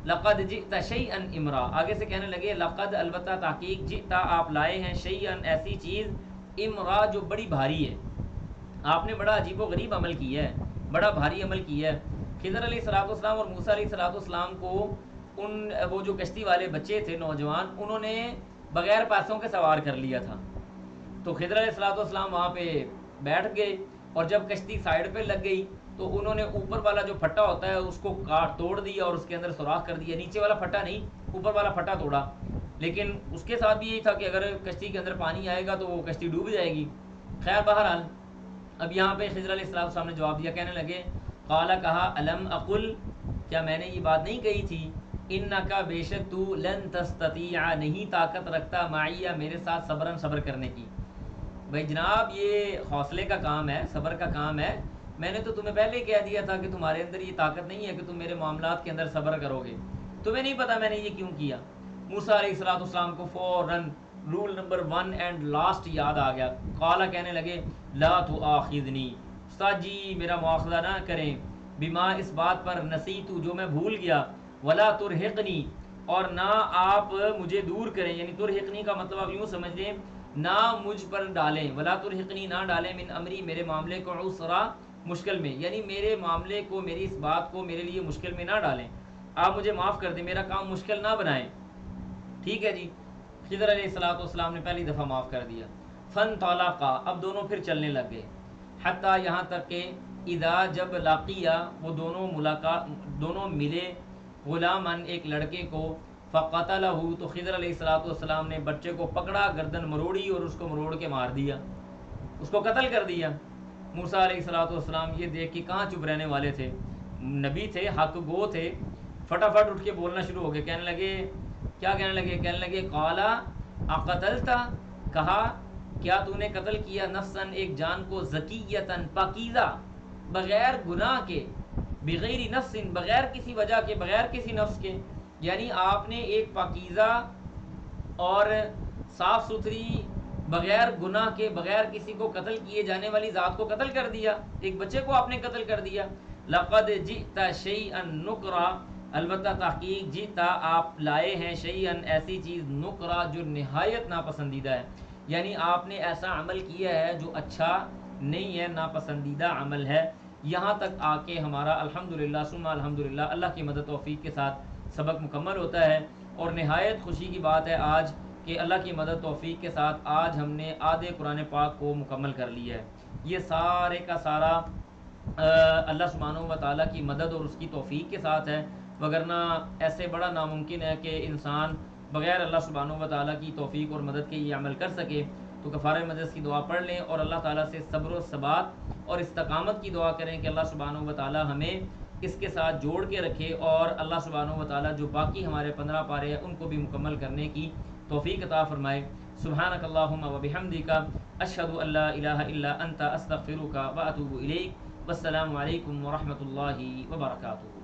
لقد جئت شیئا امرا آگے سے کہنے لگے لقد البتہ تحقیق جئتا آپ لائے ہیں شیئا ایسی چیز امرا جو بڑی بھاری ہے، آپ نے بڑا عجیب و غریب عمل کیا ہے، بڑا بھاری عمل کیا ہے. خضر علیہ الصلوۃ والسلام اور موسیٰ علیہ الصلوۃ والسلام کو ان وہ جو کشتی والے بچے تھے نوجوان انہوں نے بغیر پیسوں کے سوار کر لیا تھا. تو خضر علیہ الصلوۃ والسلام وہاں پہ بیٹھ گئے اور جب کشتی سائڈ پہ لگ گئی تو انہوں نے اوپر والا جو پھٹا ہوتا ہے اس کو کاٹ توڑ دیا اور اس کے اندر سوراخ کر دیا. نیچے والا پھٹا نہیں، اوپر والا پھٹا توڑا، لیکن اس کے ساتھ بھی یہی تھا کہ اگر کشتی کے اندر پانی آئے گا تو وہ کشتی ڈوب جائے گی. خیر بہرحال اب یہاں پہ خضر علیہ السلام نے جواب دیا، کہنے لگے قالا کہا الم اقل کیا میں نے یہ بات نہیں کہی تھی انکا بے شک تو لن تستطیع نہیں طاقت رکھتا معیہ میرے ساتھ صبرن صبر کرنے کی. بھائی جناب یہ حوصلے کا کام ہے، صبر کا کام ہے. میں نے تو تمہیں پہلے ہی کہہ دیا تھا کہ تمہارے اندر یہ طاقت نہیں ہے کہ تم میرے معاملات کے اندر صبر کرو گے. تمہیں نہیں پتا میں نے یہ کیوں کیا. موسیٰ علیہ الصلوۃ والسلام کو فوراً رول نمبر 1 اینڈ لاسٹ یاد آ گیا. قالا کہنے لگے لا تؤاخذنی استاد جی میرا مواخذہ نہ کریں، بما اس بات پر نسیتو جو میں بھول گیا، ولا ترہقنی اور نہ آپ مجھے دور کریں. یعنی ترہقنی کا مطلب آپ یوں سمجھ لیں نہ مجھ پر ڈالیں، ولا ترہقنی نہ ڈالیں من امری میرے معاملے کو عسرا مشکل میں، یعنی میرے معاملے کو میری اس بات کو میرے لیے مشکل میں نہ ڈالیں، آپ مجھے معاف کر دیں، میرا کام مشکل نہ بنائیں. ٹھیک ہے جی. خضر علیہ الصلوۃ والسلام نے پہلی دفعہ معاف کر دیا. فن طالاقا اب دونوں پھر چلنے لگ گئے. حتیٰ یہاں تک کہ اذا جب لاقیہ وہ دونوں ملے غلامن ایک لڑکے کو فقتلہ تو خضر علیہ السلام نے بچے کو پکڑا گردن مروڑی اور اس کو مروڑ کے مار دیا، اس کو قتل کر دیا۔ موسیٰ علیہ السلام یہ دیکھ کے کہاں چپ رہنے والے تھے، نبی تھے، حق گو تھے، فٹافٹ اٹھ کے بولنا شروع ہو گئے، کہنے لگے قالا اقتلتا، کہا کیا تو نے قتل کیا نفسن ایک جان کو زکیتن پاکیزہ بغیر گناہ کے، بغیر نفس بغیر کسی وجہ کے، بغیر کسی نفس کے، یعنی آپ نے ایک پاکیزہ اور صاف ستھری بغیر گناہ کے بغیر کسی کو قتل کیے جانے والی ذات کو قتل کر دیا، ایک بچے کو آپ نے قتل کر دیا۔ لقد جئت شیئا نکرا، البتہ تحقیق جئت آپ لائے ہیں شیئا ایسی چیز نکرا جو نہایت ناپسندیدہ ہے، یعنی آپ نے ایسا عمل کیا ہے جو اچھا نہیں ہے، ناپسندیدہ عمل ہے۔ یہاں تک آ کے ہمارا الحمدللہ ثم الحمدللہ اللہ کی مدد توفیق کے ساتھ سبق مکمل ہوتا ہے، اور نہایت خوشی کی بات ہے آج کہ اللہ کی مدد توفیق کے ساتھ آج ہم نے آدھے قرآن پاک کو مکمل کر لیا ہے۔ یہ سارے کا سارا اللہ سبحانہ و تعالیٰ کی مدد اور اس کی توفیق کے ساتھ ہے، وگرنہ ایسے بڑا ناممکن ہے کہ انسان بغیر اللہ سبحانہ و تعالیٰ کی توفیق اور مدد کے یہ عمل کر سکے۔ تو کفارہ مجلس کی دعا پڑھ لیں اور اللہ تعالیٰ سے صبر و ثبات اور استقامت کی دعا کریں کہ اللہ سبحانہ و تعالیٰ ہمیں اس کے ساتھ جوڑ کے رکھے، اور اللہ سبحانہ و تعالیٰ جو باقی ہمارے 15 پارے ہیں ان کو بھی مکمل کرنے کی توفیق عطا فرمائے۔ سبحانک اللہم و بحمدک، اشہد ان لا الہ الا انت، استغفرک و اتوب الیک۔ والسلام علیکم ورحمۃ اللہ وبرکاتہ۔